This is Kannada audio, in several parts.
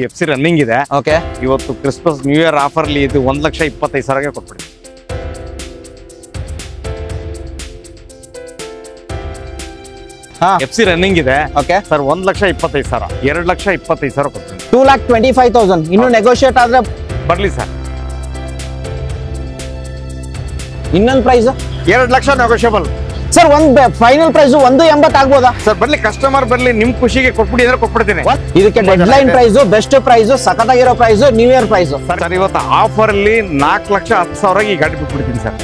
FC ರನ್ನಿಂಗ್ ಇದೆ. ಓಕೆ, ಇವತ್ತು ಕ್ರಿಸ್ಮಸ್ ನ್ಯೂ ಇಯರ್ ಆಫರ್ ಅಲ್ಲಿ ಇದು 1,25,000ಗೆ ಕೊಟ್ಬಿಡಿ. FC ರನ್ನಿಂಗ್ ಇದೆ. ಓಕೆ ಸರ್ 1,25,000, 2,25,000 ಕೊಡ್ತೀನಿ. 2,25,000 ಇನ್ನು ನೆಗೋಷಿಯೇಟ್ ಆದ್ರೆ ಬರ್ಲಿ ಸರ್. ಇನ್ನೊಂದು ಪ್ರೈಸ್ 2 ಲಕ್ಷ ನೆಗೋಷಿಯಬಲ್ ಸರ್. ಒಂದು ಫೈನಲ್ ಪ್ರೈಸ್ 180 ಆಗ್ಬೋದಾ ಸರ್? ಬರ್ಲಿ, ಕಸ್ಟಮರ್ ಬರ್ಲಿ, ನಿಮ್ ಖುಷಿಗೆ ಕೊಟ್ಬಿಡಿ ಅಂದ್ರೆ ಕೊಟ್ಬಿಡ್ತೀನಿ. ಇದಕ್ಕೆ deadline price, best price, ಸಖತ್ತಾಗಿರೋ price, new year price sir. ಇವತ್ತು ಆಫರ್ ಅಲ್ಲಿ 4,10,000 ಈ ಗಾಡಿ ಬಿಟ್ಬಿಡ್ತೀನಿ ಸರ್.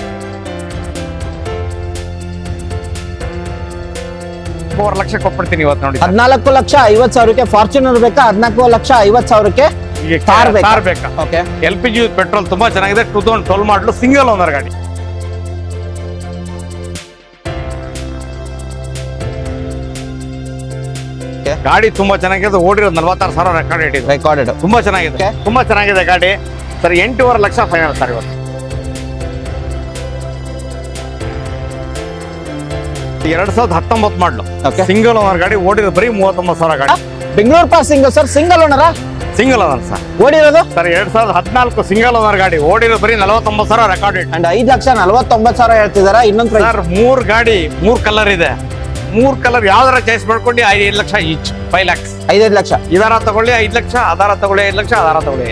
4 ಲಕ್ಷ ಕೊಟ್ಬಿಡ್ತೀನಿ ಇವತ್ತು ನೋಡಿ. 14,50,000ಕ್ಕೆ ಫಾರ್ಚುನರ್ ಬೇಕಾ? 14,50,000ಕ್ಕೆ ಕಾರ್ ಬೇಕಾ? ಓಕೆ, LPG ಪೆಟ್ರೋಲ್ ತುಂಬಾ ಚೆನ್ನಾಗಿದೆ. 2012 ಮಾಡಲು ಸಿಂಗಲ್ ಓನರ್ ಗಾಡಿ. ಗಾಡಿ ತುಂಬಾ ಚೆನ್ನಾಗಿದೆ. ಓಡಿರೋದು 46,000 ರೆಕಾರ್ಡೆಡ್. ತುಂಬಾ ಚೆನ್ನಾಗಿದೆ, ತುಂಬಾ ಚೆನ್ನಾಗಿದೆ ಗಾಡಿ ಸರ್. 8.5 ಲಕ್ಷ ಫೈನಲ್ ಸರ್ ಇವತ್ತು. 2019 ಮಾಡಲು ಸಿಂಗಲ್ ಓನರ್ ಗಾಡಿ. ಓಡಿರೋದು ಬರೀ 39,000 ಗಾಡಿ. Bengaluru passing sir. ಸಿಂಗಲ್ ಓನರಾ? Single owner sir. ಓಡಿರೋದು ಸರ್ 2014 ಸಿಂಗಲ್ ಓನರ್ ಗಾಡಿ. ಓಡಿರೋದು ಬರೀ 49,000 ರೆಕಾರ್ಡೆಡ್. ಅಂಡ್ 5,49,000 ಹೇಳ್ತಿದಾರ. ಇನ್ನೊಂದು ಪ್ರೈಸ್ ಸರ್, 3 ಗಾಡಿ 3 ಕಲರ್ ಇದೆ. 3 ಕಲರ್ ಯಾವ್ದಾರ ಚಾಯ್ಸ್ ಮಾಡ್ಕೊಂಡು 5 ಲಕ್ಷ ಈಚ್, 5 lakhs. 5 ಲಕ್ಷ. ಇದಾರ ತಗೊಳ್ಳಿ 5 ಲಕ್ಷ, ಅದಾರ ತಗೊಳ್ಳಿ 5 ಲಕ್ಷ, ಅದಾರ ತಗೊಳ್ಳಿ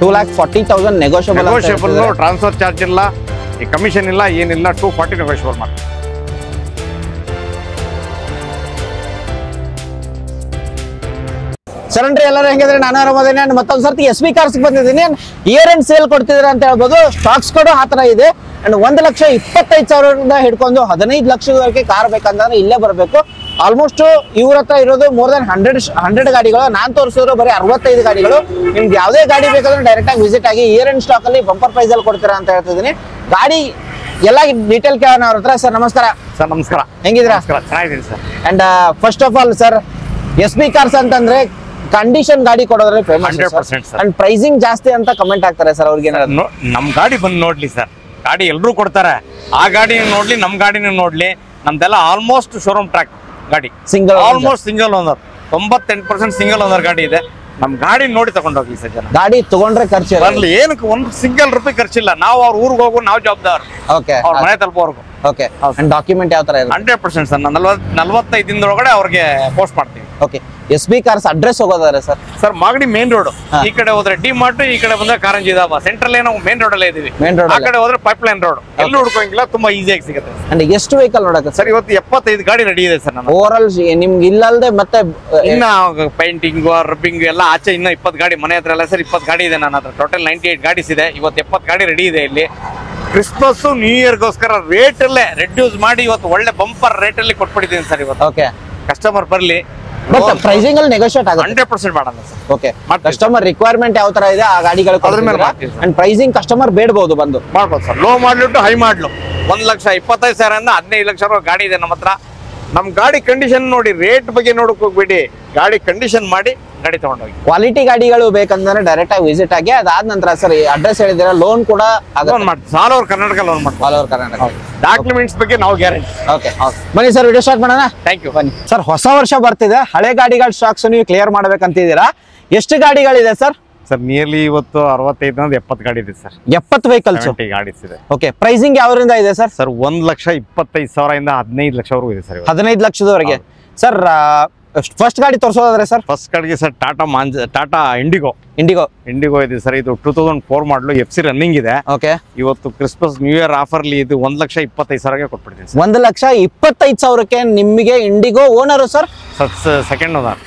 2,40,000 ನೆಗೋಷಿಯಬಲ್. ಟ್ರಾನ್ಸ್ಫರ್ ಚಾರ್ಜ್ ಇಲ್ಲ, ಕಮಿಷನ್ ಇಲ್ಲ, ಏನಿಲ್ಲ. 240 ನೆಗೋಷಿಯಬಲ್ ಮಾಡಿ. ಸರನ್ರಿ ಎಲ್ಲರೂ ಹೆಂಗಿದ್ರೆ ನಾನು ಆರಾಮದೇನೆ. ಅಂಡ್ ಮತ್ತೊಂದು ಸರ್ತಿ SB ಕಾರ್ಸ್ ಬಂದಿದ್ದೀನಿ. ಇಯರ್ ಎಂಡ್ ಸೇಲ್ ಕೊಡ್ತಿದ್ದೀರಾ ಅಂತ ಹೇಳ್ಬೋದು. ಸ್ಟಾಕ್ಸ್ ಕೂಡ ಆ ಥರ ಇದೆ. ಅಂಡ್ 1,25,000 ಹಿಡ್ಕೊಂಡು 15 ಲಕ್ಷದವರೆಗೆ ಕಾರ್ ಬೇಕಂತಂದ್ರೆ ಇಲ್ಲೇ ಬರಬೇಕು. ಆಲ್ಮೋಸ್ಟ್ ಇವ್ರ ಹತ್ರ ಇರೋದು ಮೋರ್ ದನ್ 100 ಗಾಡಿಗಳು. ನಾನು ತೋರಿಸಿದ್ರು ಬರೀ 65 ಗಾಡಿಗಳು. ನಿಮ್ಗೆ ಯಾವುದೇ ಗಾಡಿ ಬೇಕಾದ್ರೆ ಡೈರೆಕ್ಟ್ ಆಗಿ ವಿಸಿಟ್ ಆಗಿ. ಇಯರ್ ಎಂಡ್ ಸ್ಟಾಕ್ ಅಲ್ಲಿ ಬಂಪರ್ ಪ್ರೈಸ್ ಅಲ್ಲಿ ಕೊಡ್ತೀರಾ ಅಂತ ಹೇಳ್ತಿದ್ದೀನಿ. ಗಾಡಿ ಎಲ್ಲ ಡೀಟೇಲ್ ಕೇಳೋಣ ಅವ್ರ ಹತ್ರ. ಸರ್ ನಮಸ್ಕಾರ. ಸರ್ ನಮಸ್ಕಾರ. ಹೆಂಗಿದ್ದೀರಾ? ಚೆನ್ನಾಗಿದ್ದೀನಿ sir. And first of all sir, SB cars ಅಂತಂದ್ರೆ ಕಂಡೀಷನ್ ಗಾಡಿ ಕೊಡೋದ್ರೆ ಫೇಮಸ್. 100% ಸರ್. ಅಂಡ್ ಪ್ರೈಸಿಂಗ್ ಜಾಸ್ತಿ ಅಂತ ಕಮೆಂಟ್ ಆಗ್ತಾರೆ ಸರ್. ಅವ್ರಿಗೆ ನಮ್ ಗಾಡಿ ಬಂದು ನೋಡ್ಲಿ ಸರ್. ಗಾಡಿ ಎಲ್ರು ಕೊಡ್ತಾರೆ. ಆ ಗಾಡಿ ನೋಡ್ಲಿ, ನಮ್ ಗಾಡಿನ ನೋಡ್ಲಿ. ನಮ್ದೆಲ್ಲ ಆಲ್ಮೋಸ್ಟ್ ಶೋರೂಮ್ ಟ್ರ್ಯಾಕ್ ಗಾಡಿ. Single almost single owner. 98% single owner ಗಾಡಿ ಇದೆ. ನಮ್ ಗಾಡಿ ನೋಡಿ ತಗೊಂಡೋಗ್ಲಿ ಸರ್ ಜನ. ಗಾಡಿ ತಗೊಂಡ್ರೆ ಖರ್ಚು ಬರ್ಲಿ, ಏನಕ್ಕೆ ಒಂದು ಸಿಂಗಲ್ ರೂಪಾಯಿ ಖರ್ಚಿಲ್ಲ. ನಾವು ಅವ್ರ ಊರಿಗೆ ಹೋಗು, ನಾವು ಜವಾಬ್ದಾರ. ಓಕೆ, ಅವ್ರ ಮನೆ ತಲುಪೋರ್ಗು. ಓಕೆ. ಡಾಕ್ಯುಮೆಂಟ್ ಯಾವ ತರ ಇದೆ? 100% ಸರ್. 45 ದಿನದೊಳಗಡೆ ಅವ್ರಿಗೆ ಪೋಸ್ಟ್ ಮಾಡ್ತೀವಿ. ಓಕೆ. SB ಕಾರ್ಸ್ ಅಡ್ರೆಸ್ ಹೋಗೋದಾರೆ sir? Sir Magadi main road. ಈ ಕಡೆ ಹೋದ್ರೆ ಡಿ ಮಾರ್ಟ್, ಈ ಕಡೆ ಬಂದ್ರೆ ಕಾರಂಜಿ ಧಾಬಾ. ಸೆಂಟ್ರಲ್ ನಾವು ಮೇನ್ ರೋಡ್ ಅಲ್ಲೇ ಇದೀವಿ. ಆ ಕಡೆ ಹೋದ್ರೆ ಪೈಪ್ ಲೈನ್ ರೋಡ್. ಎಲ್ಲೂ ಹುಡ್ಕೋಂಗಿಲ್ಲ, ತುಂಬಾ ಈಸಿಯಾಗಿ ಸಿಗುತ್ತೆ. ಅಂಡ್ ಎಷ್ಟು ವೆಹಿಕಲ್ ನೋಡಕ್ಕೆ ಸರ್? ಇವತ್ತು 75 ಗಾಡಿ ರೆಡಿ ಇದೆ ಸರ್. ನಾನು ಓವರ್ ಆಲ್ ನಿಮ್ಗೆ ಇಲ್ಲಲ್ದೆ ಮತ್ತೆ ಇನ್ನ ಪೇಂಟಿಂಗ್, ರಬ್ಬಿಂಗ್ ಎಲ್ಲ ಆಚೆ ಇನ್ನ 20 ಗಾಡಿ ಮನೆ ಹತ್ರ ಎಲ್ಲ ಸರ್. 20 ಗಾಡಿ ಇದೆ ನನ್ನ ಹತ್ರ. ಟೋಟಲ್ 98 ಗಾಡೀಸ್ ಇದೆ. ಇವತ್ತು 70 ಗಾಡಿ ರೆಡಿ ಇದೆ ಇಲ್ಲಿ. ಕ್ರಿಸ್ಮಸ್ ನ್ಯೂ ಇಯರ್ಗೋಸ್ಕರ ರೇಟ್ ಅಲ್ಲೇ ರೆಡ್ಯೂಸ್ ಮಾಡಿ ಇವತ್ತು ಒಳ್ಳೆ ಬಂಪರ್ ರೇಟ್ ಅಲ್ಲಿ ಕೊಟ್ಬಿಟ್ಟಿದ್ದೀನಿ ಸರ್ ಇವತ್ತು. ಓಕೆ. ಕಸ್ಟಮರ್ ಬರ್ಲಿ. ಬಟ್ ಪ್ರೈಸಿಂಗ್ ಅಲ್ಲಿ ನೆಗೋಷಿಯೇಟ್ ಆಗುತ್ತೆ. 100% ಮಾಡೋಣ ಸರ್. ಓಕೆ. ಕಸ್ಟಮರ್ ರಿಕ್ವೈರ್ಮೆಂಟ್ ಯಾವ ತರ ಇದೆ ಆ ಗಾಡಿಗಳು ಅಂಡ್ ಪ್ರೈಸಿಂಗ್ ಕಸ್ಟಮರ್ ಬೇಡಬಹುದು ಬಂದು ಮಾಡ್ಬೋದು ಸರ್. ಲೋ ಮಾಡ್ಲು ಟು ಹೈ ಮಾಡ್ಲು 1,25,000 ಇಂದ 15 ಲಕ್ಷ ಗಾಡಿ ಇದೆ ನಮ್ಮ ಹತ್ರ. ನಮ್ ಗಾಡಿ ಕಂಡೀಷನ್ ನೋಡಿ, ರೇಟ್ ಬಗ್ಗೆ ನೋಡಕ್ ಹೋಗ್ಬಿಡಿ. ಗಾಡಿ ಕಂಡೀಷನ್ ಮಾಡಿ ಗಾಡಿ ತಗೊಂಡೋಗಿ. ಕ್ವಾಲಿಟಿ ಗಾಡಿಗಳು ಬೇಕಂದ್ರೆ ಡೈರೆಕ್ಟ್ ಆಗಿ ವಿಸಿಟ್ ಆಗಿ. ಅದಾದ ನಂತರ ಸರ್ ಅಡ್ರೆಸ್ ಹೇಳಿದಿರ, ಲೋನ್ ಕೂಡ ಲೋನ್ ಮಾಡ್ತೀವಿ. ಆಲ್ ಓವರ್ ಕರ್ನಾಟಕ ಲೋನ್ ಮಾಡ್ತೀವಿ. All over Karnataka. ಡಾಕ್ಯುಮೆಂಟ್ಸ್ ಬಗ್ಗೆ ನಾವು ಗ್ಯಾರಂಟಿ. ಓಕೆ, ಬನ್ನಿ ಸರ್ ವಿಡಿಯೋ ಸ್ಟಾರ್ಟ್ ಮಾಡೋಣ. Thank you. ಬನ್ನಿ ಸರ್. ಹೊಸ ವರ್ಷ ಬರ್ತಿದೆ, ಹಳೆ ಗಾಡಿಗಳ ಸ್ಟಾಕ್ಸ್ ನೀವು ಕ್ಲಿಯರ್ ಮಾಡ್ಬೇಕಂತಿದ್ದೀರಾ. ಎಷ್ಟು ಗಾಡಿಗಳಿದೆ ಸರ್? ಸರ್ ನಿಯರ್ಲಿ ಇವತ್ತು 65 70 ಗಾಡಿ ಇದೆ ಸರ್. 70 ವೆಹಿಕಲ್ಸ್ ಗಾಡೀಸ್ ಇದೆ. ಓಕೆ. ಪ್ರೈಸಿಂಗ್ ಯಾವರಿಂದ ಇದೆ ಸರ್? ಸರ್ 1,25,000 ಇಂದ 15 ಲಕ್ಷವರೆಗೂ ಇದೆ ಸರ್. 15 ಲಕ್ಷದವರೆಗೆ ಸರ್. ಫಸ್ಟ್ ಗಾಡಿ ತೋರಿಸೋದಾದ್ರೆ ಸರ್? ಫಸ್ಟ್ ಗಾಡಿಗೆ ಸರ್ ಟಾಟಾ ಇಂಡಿಗೋ ಇದೆ ಸರ್. ಇದು 2004 ಮಾಡಲು FC ರನ್ನಿಂಗ್ ಇದೆ. ಓಕೆ. ಇವತ್ತು ಕ್ರಿಸ್ಮಸ್ ನ್ಯೂ ಇಯರ್ ಆಫರ್ ಅಲ್ಲಿ ಇದು 1,25,000ಗೆ ಕೊಟ್ಬಿಡ್ತೀನಿ ಸರ್. 1,25,000ಕ್ಕೆ ನಿಮಗೆ IndiGo owner sir? Second owner.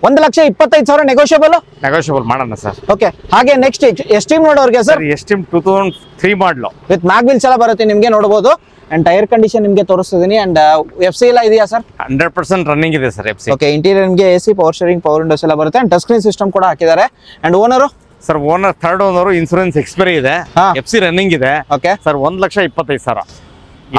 1,25,000 negotiable ಮಾಡೋಣ ಸರ್. ಓಕೆ. ಹಾಗೆ ನೆಕ್ಸ್ಟ್ ಎಸ್ಟೀಮ್ ನೋಡೋರ್ಗೆ ಸರ್? ಎಸ್ಟೀಮ್ 2003 ಮಾಡಲು ವಿತ್ ಮ್ಯಾಗ್ ವೀಲ್ಸ್ ಎಲ್ಲ ಬರುತ್ತೆ ನಿಮ್ಗೆ, ನೋಡಬಹುದು. ಅಂಡ್ ಟೈರ್ ಕಂಡೀಷನ್ ನಿಮ್ಗೆ ತೋರಿಸ್ತಿದ್ದೀನಿ. ಅಂಡ್ FC ಎಲ್ಲ ಇದೆಯಾ ಸರ್? 100% ರನ್ನಿಂಗ್ ಇದೆ ಸರ್ FC. ಓಕೆ. ಇಂಟೀರಿಯರ್ ನಿಮಗೆ AC, power steering, power Windows ಎಲ್ಲ ಬರುತ್ತೆ. ಅಂಡ್ ಟಚ್ ಸ್ಕ್ರೀನ್ ಸಿಸ್ಟಮ್ ಕೂಡ ಹಾಕಿದ್ದಾರೆ. And owner sir? Owner third owner. Insurance expiry ಇದೆ. FC ರನ್ನಿಂಗ್ ಇದೆ. Okay sir. 1,25,000.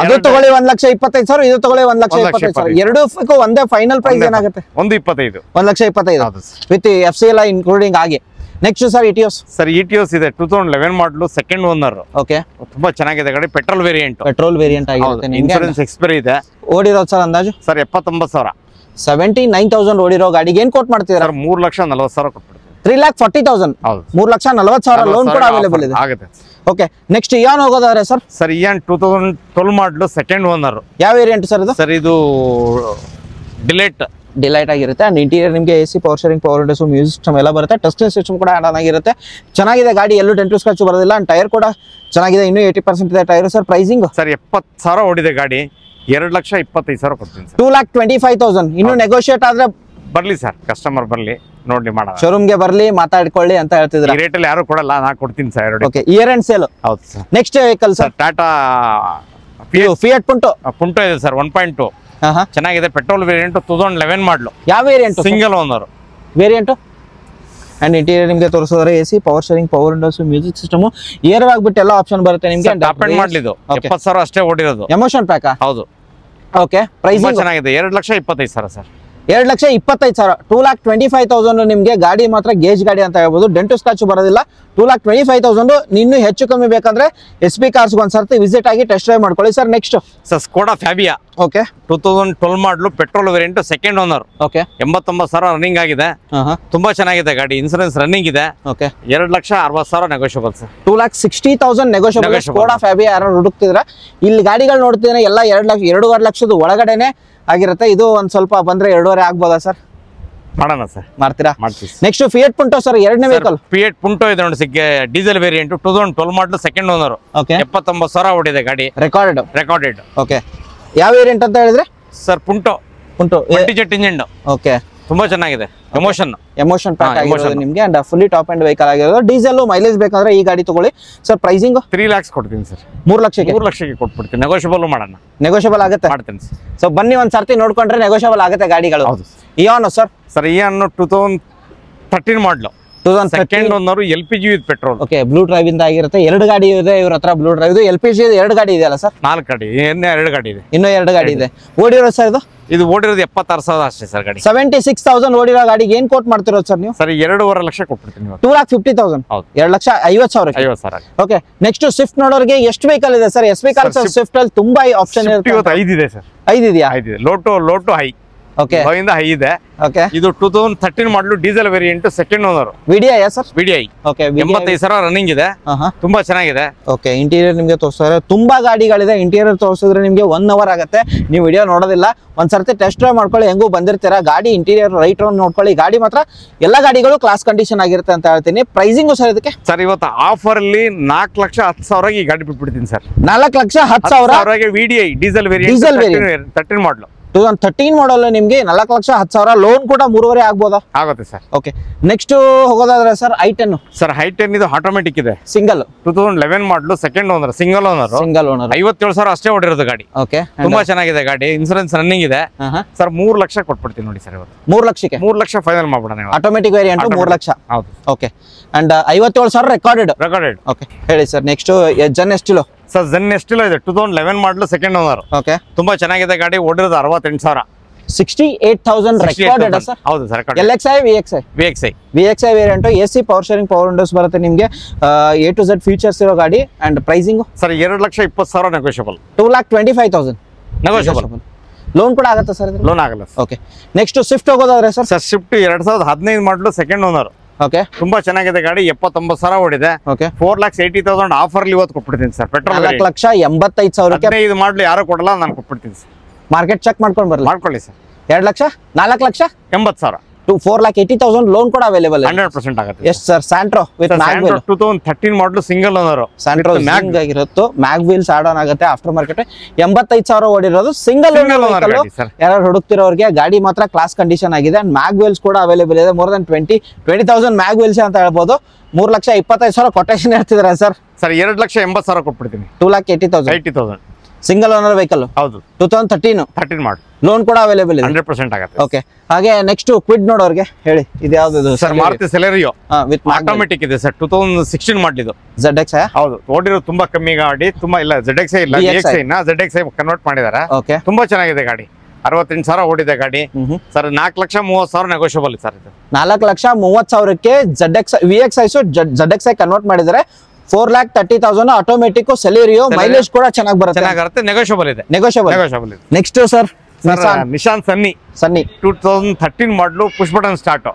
ಅದು ತಗೊಳ್ಳಿ 1,25,000, ಇದು ತಗೊಳ್ಳಿ 1,25,000. ಎರಡಕ್ಕೂ ಒಂದೇ ಫೈನಲ್ ಪ್ರೈಸ್ ಏನಾಗುತ್ತೆ? 1,25,000. 1,25,000 ವಿತ್ FC ಎಲ್ಲ ಇನ್ಕ್ಲೂಡಿಂಗ್ ಆಗಿ. Next sir Etios? Sir Etios ಇದೆ 2011 ಮಾಡಲು, ಸೆಕೆಂಡ್ ಓನರ್. ಓಕೆ. ತುಂಬಾ ಚೆನ್ನಾಗಿದೆ ಗಾಡಿ. ಪೆಟ್ರೋಲ್ ವೇರಿಯಂಟ್ ಆಗಿರುತ್ತೆ. ಇನ್ಶೂರೆನ್ಸ್ ಎಕ್ಸ್ಪೈರಿ ಇದೆ. ಓಡಿರೋದು ಸರ್ ಅಂದಾಜು? ಸರ್ 79,000. 79,000 ಓಡಿರೋ ಗಾಡಿಗೆ ಏನ್ ಕೋಟ್ ಮಾಡ್ತಿದ್ದೀರಾ? ಸರ್ 3,40,000 ಕೊಟ್ಬಿಡ್ತೀನಿ. 3,40,000. ಹೌದು. 3,40,000 ಲೋನ್ ಕೂಡ ಅವೈಲೇಬಲ್ ಇದೆ. ಆಗುತ್ತೆ. ಓಕೆ, ನೆಕ್ಸ್ಟ್ ಇಯಾನ್ ಹೋಗೋದಾದ್ರೆ ಸರ್? ಸರ್ ಇಯಾನ್ 2012 ಮಾಡಲು ಸೆಕೆಂಡ್ ಓನರ್. ಯಾವ ವೇರಿಯಂಟ್ ಸರ್ ಇದು? ಸರ್ ಇದು ಡಿಲೈಟ್ ಆಗಿರುತ್ತೆ ಅಂಡ್ ಇಂಟೀರಿಯರ್ ನಿಮಗೆ AC power sharing, power windows, music system ಎಲ್ಲ ಬರುತ್ತೆ. ಟಚ್ ಸ್ಕ್ರೀನ್ ಸಿಸ್ಟಮ್ ಕೂಡ ಆಡ್ ಆನ್ ಆಗಿರುತ್ತೆ. ಚೆನ್ನಾಗಿದೆ ಗಾಡಿ, ಎಲ್ಲೂ ಡೆಂಟು ಸ್ಕ್ರಾಚ್ ಬರೋದಿಲ್ಲ ಅಂಡ್ ಟೈರ್ ಕೂಡ ಚೆನ್ನಾಗಿದೆ, ಇನ್ನೂ 80% ಇದೆ ಟೈರ್. Sir pricing? ಸರ್ 70,000 ಓಡಿದೆ ಗಾಡಿ, 2,25,000 ಕೊಡ್ತೀನಿ ಸರ್. 2,25,000. ಇನ್ನೂ ನೆಗೋಷಿಯೇಟ್ ಆದ್ರೆ ಬರ್ಲಿ ಸರ್, ಕಸ್ಟಮರ್ ಬರ್ಲಿ ನೋಡಿ ಮಾಡೋಣ. ಶೋರೂಮ್ಗೆ ಬರ್ಲಿ ಮಾತಾಡ್ಕೊಳ್ಳಿ ಅಂತ ಹೇಳ್ತಿದ್ರೆ ಈ ರೇಟಲ್ಲಿ ಯಾರು ಕೊಡಲ್ಲ, ನಾ ಕೊಡ್ತೀನಿ sir. Okay, year end sale. ಹೌದು sir. Next vehicle sir? Tata Fiat Punto ಇದೆ ಸರ್, 1.2 ಚೆನ್ನಾಗಿದೆ. Petrol variant 2011 model. ಯಾವ variant? Single owner variant. And interior ನಿಮಗೆ ತೋರಿಸಿದ್ರೆ AC power sharing, power windows, music system, year ಆಗ್ಬಿಟ್ಟು ಎಲ್ಲ ಆಪ್ಷನ್ ಬರುತ್ತೆ ನಿಮಗೆ. ಟಾಪ್ ಎಂಡ್ ಮಾಡಲಿದ್ದು 70,000 ಅಷ್ಟೇ ಓಡಿರೋದು. Emotion pack? ಹೌದು. ಓಕೆ, ಪ್ರೈಸಿಂಗ್ ಚೆನ್ನಾಗಿದೆ, 2,25,000 ಸರ್. 2,25,000. 2,25,000 ನಿಮಗೆ ಗಾಡಿ ಮಾತ್ರ ಗೇಜ್ ಗಾಡಿ ಅಂತ ಹೇಳ್ಬೋದು. ಡೆಂಟು ಸ್ಕ್ರಾಚ್ ಬರೋದಿಲ್ಲ. 2,25,000. ಇನ್ನೂ ಹೆಚ್ಚು ಕಮ್ಮಿ ಬೇಕಂದ್ರೆ SP ಕಾರ್ಸ್ ಒಂದ್ಸರ್ತಿ ವಿಸಿಟ್ ಆಗಿ ಟೆಸ್ಟ್ ಡ್ರೈವ್ ಮಾಡ್ಕೊಳ್ಳಿ sir. Next sir Skoda Fabia. Okay, 2012 ಮಾಡಲು, petrol variant second owner. Okay, 89,000 running ಆಗಿದೆ. ತುಂಬಾ ಚೆನ್ನಾಗಿದೆ ಗಾಡಿ, ಇನ್ಸೂರೆನ್ಸ್ ರನ್ನಿಂಗ್ ಇದೆ. Okay, 2,60,000 negotiable sir. 2,60,000 negotiable. Skoda Fabia ಯಾರು ಹುಡುಕ್ತಿದ್ರ? ಇಲ್ಲಿ ಗಾಡಿಗಳು ನೋಡ್ತಿದ್ರೆ ಎಲ್ಲ 2,00,000 ಲಕ್ಷದ ಒಳಗಡೆನೆ ಆಗಿರುತ್ತೆ. ಇದು ಒಂದ್ ಸ್ವಲ್ಪ ಬಂದ್ರೆ 2.5 ಆಗ್ಬೋದಾ ಸರ್? ಮಾಡೋಣ ಸರ್. ಮಾಡ್ತೀರಾ? ಮಾಡ್ತೀವಿ. ನೆಕ್ಸ್ಟ್ ಫಿಯಟ್ ಪುಂಟೋ ಸರ್, ಎರಡನೇ ವೆಹಿಕಲ್. ಫಿಯಟ್ ಪುಂಟೋ ಇದೆ ನೋಡಿ, ಡೀಸೆಲ್ ವೇರಿಯಂಟ್ 2012 ಮಾಡಲು, ಸೆಕೆಂಡ್ ಓನರ್. ಓಕೆ, 79,000 ಓಡಿದೆ ಗಾಡಿ, ರೆಕಾರ್ಡೆಡ್. ಓಕೆ, ಯಾವ ವೇರಿಯಂಟ್ ಅಂತ ಹೇಳಿದ್ರೆ ಸರ್? ಪುಂಟೋ jet engine. ಓಕೆ, ತುಂಬಾ ಚೆನ್ನಾಗಿದೆ. ಎಮೋಷನ್ ಪ್ಯಾಕ್ ಆಗಿರೋದು ನಿಮಗೆ and fully top and vehicle ಆಗಿರೋದು. ಡೀಸೆಲ್ ಮೈಲೇಜ್ ಬೇಕಂದ್ರೆ ಈ ಗಾಡಿ ತಗೊಳ್ಳಿ ಸರ್. ಪ್ರೈಸಿಂಗ್ 3 lakhs ಕೊಡ್ತೀನಿ ಸರ್. 3 ಲಕ್ಷಕ್ಕೆ ಕೊಟ್ಬಿಡ್ತೀನಿ. ನೆಗೋಷಿಯಬಲ್ ಮಾಡೋಣ. ನೆಗೋಷಿಯಬಲ್ ಆಗುತ್ತೆ, ಮಾಡ್ತೀನಿ ಸರ್. ಸೊ ಬನ್ನಿ ಒಂದ್ ಸರ್ತಿ ನೋಡ್ಕೊಂಡ್ರೆ ನೆಗೋಷಿಯಬಲ್ ಆಗುತ್ತೆ ಗಾಡಿಗಳು. ಹೌದು. Ian sir? ಸರ್ ಇಯಾನ್ 2013 ಮಾಡಲು, second owner, LPG with petrol. Okay, blue drive ಇಂದ ಆಗಿರುತ್ತೆ. 2 ಗಾಡಿ ಇದೆ ಇವ್ರ ಹತ್ರ. ಬ್ಲೂ ಡ್ರೈವ್, LPG 2 ಗಾಡಿ ಇದೆಯಲ್ಲ ಸರ್? 4 ಗಾಡಿ, 2 ಗಾಡಿ ಇದೆ. ಇನ್ನೂ 2 ಗಾಡಿ ಇದೆ. ಓಡಿರೋ ಸರ್ ಇದು ಓಡಿರೋದು 76,000 ಅಷ್ಟೇ ಸರ್ ಗಾಡಿ. 76,000 ಓಡಿರೋ ಗಾಡಿಗೆ ಏನ್ ಕೋಟ್ ಮಾಡ್ತಿರೋದು ಸರ್ ನೀವು? ಸರ್ 2.5 ಲಕ್ಷ ಕೊಟ್ಬಿಡ್ತೀನಿ. 2,50,000. ಹೌದು, 2,50,000. ಓಕೆ, ನೆಕ್ಸ್ಟ್ ಸ್ವಿಫ್ಟ್ ನೋಡೋರಿಗೆ ಎಷ್ಟು ವೆಹಿಕಲ್ ಇದೆ ಸರ್? SP ಕಾರ್ಸ್ ಸ್ವಿಫ್ಟ್ ಅಲ್ಲಿ ತುಂಬಾ ಆಪ್ಷನ್ ಇರುತ್ತೆ. 5 ಇದೆ ಸರ್. 5 ಇದೆಯಾ? ಲೋಟೋ ಹೈ. ಓಕೆ, ಹೈ ಇದೆ. ಓಕೆ, ಇದು 2013 ಮಾಡಲು, diesel variant, second owner. VDI sir? VDI. Okay, 85,000 running ಇದೆ. ತುಂಬಾ ಚೆನ್ನಾಗಿದೆ. ಓಕೆ, ಇಂಟೀರಿಯರ್ ನಿಮಗೆ ತೋರಿಸ್ತಾರೆ. ತುಂಬಾ ಗಾಡಿಗಳಿದೆ. ಇಂಟೀರಿಯರ್ ತೋರಿಸಿದ್ರೆ ನಿಮಗೆ 1 hour ಆಗುತ್ತೆ. ನೀವು ವಿಡಿಯೋ ನೋಡೋದಿಲ್ಲ, ಒಂದ್ಸರ್ತಿ ಟೆಸ್ಟ್ ಡ್ರೈವ್ ಮಾಡ್ಕೊಳ್ಳಿ. ಹೆಂಗೂ ಬಂದಿರ್ತೀರಾ, ಗಾಡಿ ಇಂಟೀರಿಯರ್ ರೈಟ್ ರೌಂಡ್ ನೋಡ್ಕೊಳ್ಳಿ. ಗಾಡಿ ಮಾತ್ರ ಎಲ್ಲ ಗಾಡಿಗಳು ಕ್ಲಾಸ್ ಕಂಡೀಷನ್ ಆಗಿರುತ್ತೆ ಅಂತ ಹೇಳ್ತೀನಿ. ಪ್ರೈಸಿಂಗು ಸರ್ ಇದಕ್ಕೆ? ಸರ್ ಇವತ್ತು ಆಫರ್ ಅಲ್ಲಿ 4,10,000 ಈ ಗಾಡಿ ಬಿಟ್ಬಿಡ್ತೀನಿ ಸರ್. 4,10,000 VDI ಡೀಸೆಲ್ ವೇರಿಯಂಟ್ 13 ಮಾಡಲು. 2013 ಮಾಡಲ್ ನಿಮಗೆ 4,10,000. ಲೋನ್ ಕೂಡ 3.5 ಆಗ್ಬೋದಾ? ಆಗುತ್ತೆ ಸರ್. ಓಕೆ, ನೆಕ್ಸ್ಟ್ ಹೋಗೋದಾದ್ರೆ ಸರ್ I10. ಸರ್ I10 ಇದು ಆಟೋಮೆಟಿಕ್ ಇದೆ, single. 2011 model, second owner, single owner. 57,000 ಅಷ್ಟೇ ಓಡಿರೋದು ಗಾಡಿ. ಓಕೆ, ತುಂಬಾ ಚೆನ್ನಾಗಿದೆ ಗಾಡಿ, ಇನ್ಸೂರೆನ್ಸ್ ರನ್ನಿಂಗ್ ಇದೆ ಸರ್. 3 ಲಕ್ಷ ಕೊಟ್ಬಿಡ್ತೀನಿ ನೋಡಿ ಸರ್ ಇವತ್ತು. 3 ಲಕ್ಷಕ್ಕೆ? 3 ಲಕ್ಷ ಫೈನಲ್ ಮಾಡ್ಬಿಡೋಣ. Automatic variant 3 lakh. ಹೌದು. Okay, and 57,000 recorded. ಓಕೆ, ಹೇಳಿ sir. Next Zen Estilo sir? Zen Estilo ಇದೆ, 2011 ಮಾಡಲು, ಸೆಕೆಂಡ್ ಓನರ್. ಓಕೆ, ತುಂಬಾ ಚೆನ್ನಾಗಿದೆ ಗಾಡಿ, ಓಡಿರೋದು 68,000. 68,000 ರೆಕಾರ್ಡೆಡ್ ಸರ್? ಹೌದು sir. LXi VXi variant, AC power sharing, power windows ಬರುತ್ತೆ ನಿಮಗೆ. A to Z ಫೀಚರ್ಸ್ ಇರೋ ಗಾಡಿ. And pricing sir 2,20,000 negotiable. 2,25,000 negotiable. Loan ಕೂಡ ಆಗುತ್ತೆ ಸರ್? ಲೋನ್ ಆಗಲ್ಲ. ಓಕೆ, ನೆಕ್ಸ್ಟ್ ಸ್ವಿಫ್ಟ್ ಹೋಗೋದಾದ್ರೆ ಸರ್? ಸರ್ ಸ್ವಿಫ್ಟ್ 2015 ಮಾಡಲು, ಸೆಕೆಂಡ್ ಓನರ್. ಓಕೆ, ತುಂಬಾ ಚೆನ್ನಾಗಿದೆ ಗಾಡಿ, 79,000 ಓಡಿದೆ. ಓಕೆ, 4,80,000 ಆಫರ್ ಇವತ್ತು ಕೊಟ್ಬಿಡ್ತೀನಿ ಸರ್. ಪೆಟ್ರೋಲ್ 4,85,000. 15 ಮಾಡಲು ಯಾರು ಕೊಡಲ್ಲ, ನಾನು ಕೊಟ್ಬಿಡ್ತೀನಿ ಸರ್. ಮಾರ್ಕೆಟ್ ಚೆಕ್ ಮಾಡ್ಕೊಳ್ಳಿ ಸರ್. 2 ಲಕ್ಷ, 4,80,000. 4,80,000 ಲೋನ್ ಕೂಡ ಅವೈಲೇಬಲ್ 100% ಆಗುತ್ತೆ. Yes sir. Santro with mag wheel 2013 model, single owner. Santro mag ಆಗಿರುತ್ತೆ. ಮ್ಯಾಗ್ ವೀಲ್ಸ್ ಆಡ್ ಆನ್ ಆಗುತ್ತೆ. ಆಫ್ಟರ್ ಮಾರ್ಕೆಟ್ 85,000 ಓಡಿರೋದು. Single owner. ಯಾರು ಹುಡುಕ್ತಿರೋರಿಗೆ ಗಾಡಿ ಮಾತ್ರ ಕ್ಲಾಸ್ ಕಂಡೀಷನ್ ಆಗಿದೆ. ಅಂಡ್ ಮ್ಯಾಗ್ ವೀಲ್ಸ್ ಕೂಡ ಅವೈಲೇಬಲ್ ಇದೆ. ಮೋರ್ ದನ್ 20,000 ಮ್ಯಾಗ್ ವೀಲ್ಸ್ ಅಂತ ಹೇಳ್ಬೋದು. 3,25,000 ಕೊಟೇಶನ್ ಹೇಳ್ತಿದ್ದಾರೆ ಸರ್. ಸರ್ 2,80,000 ಕೊಟ್ಬಿಡ್ತೀನಿ. 2,80,000 ಸಿಂಗಲ್ ಓನರ್ ವೆಹಿಕಲ್. ಹೌದು, 2013 ಮಾಡಿ. ಲೋನ್ ಕೂಡ ಅವೈಲೇಬಲ್ ಇದೆ. 100% ಆಗುತ್ತೆ. ಓಕೆ, ಹಾಗೆ ನೆಕ್ಸ್ಟ್ ಕ್ವಿಡ್ ನೋಡೋರಿಗೆ ಹೇಳಿ, ಇದು ಯಾವ್ದು sir? Maruti Celerio with automatic ಇದೆ ಸರ್. 2016 ಮಾಡಲಿದ್ದು. ZX? ಹೌದು, ಓಡಿರೋದು ತುಂಬಾ ಕಮ್ಮಿ ಗಾಡಿ. ತುಂಬಾ ಇಲ್ಲ, ZX ಇಲ್ಲ, ZX ಕನ್ವರ್ಟ್ ಮಾಡಿದಾರೆ. ಓಕೆ, ತುಂಬಾ ಚೆನ್ನಾಗಿದೆ ಗಾಡಿ. 68,000 ಓಡಿದೆ ಗಾಡಿ ಸರ್. 4,30,000 negotiable sir. ಇದು 4,30,000ಕ್ಕೆ VXi ZXi ಕನ್ವರ್ಟ್ ಮಾಡಿದರೆ. 4,30,000 ಆಟೋಮೆಟಿಕ್ ಸೆಲೆರಿಯೋ. ಮೈಲೇಜ್ ಕೂಡ ಚೆನ್ನಾಗಿ ಬರುತ್ತೆ. ನೆಗೋಷಿಯಬಲ್ ಇದೆ. Negotiable. Next sir sir Nishan ಸನ್ನಿ 2013 ಮಾಡಲು ಪುಷ್ ಬಟನ್ ಸ್ಟಾರ್ಟ್.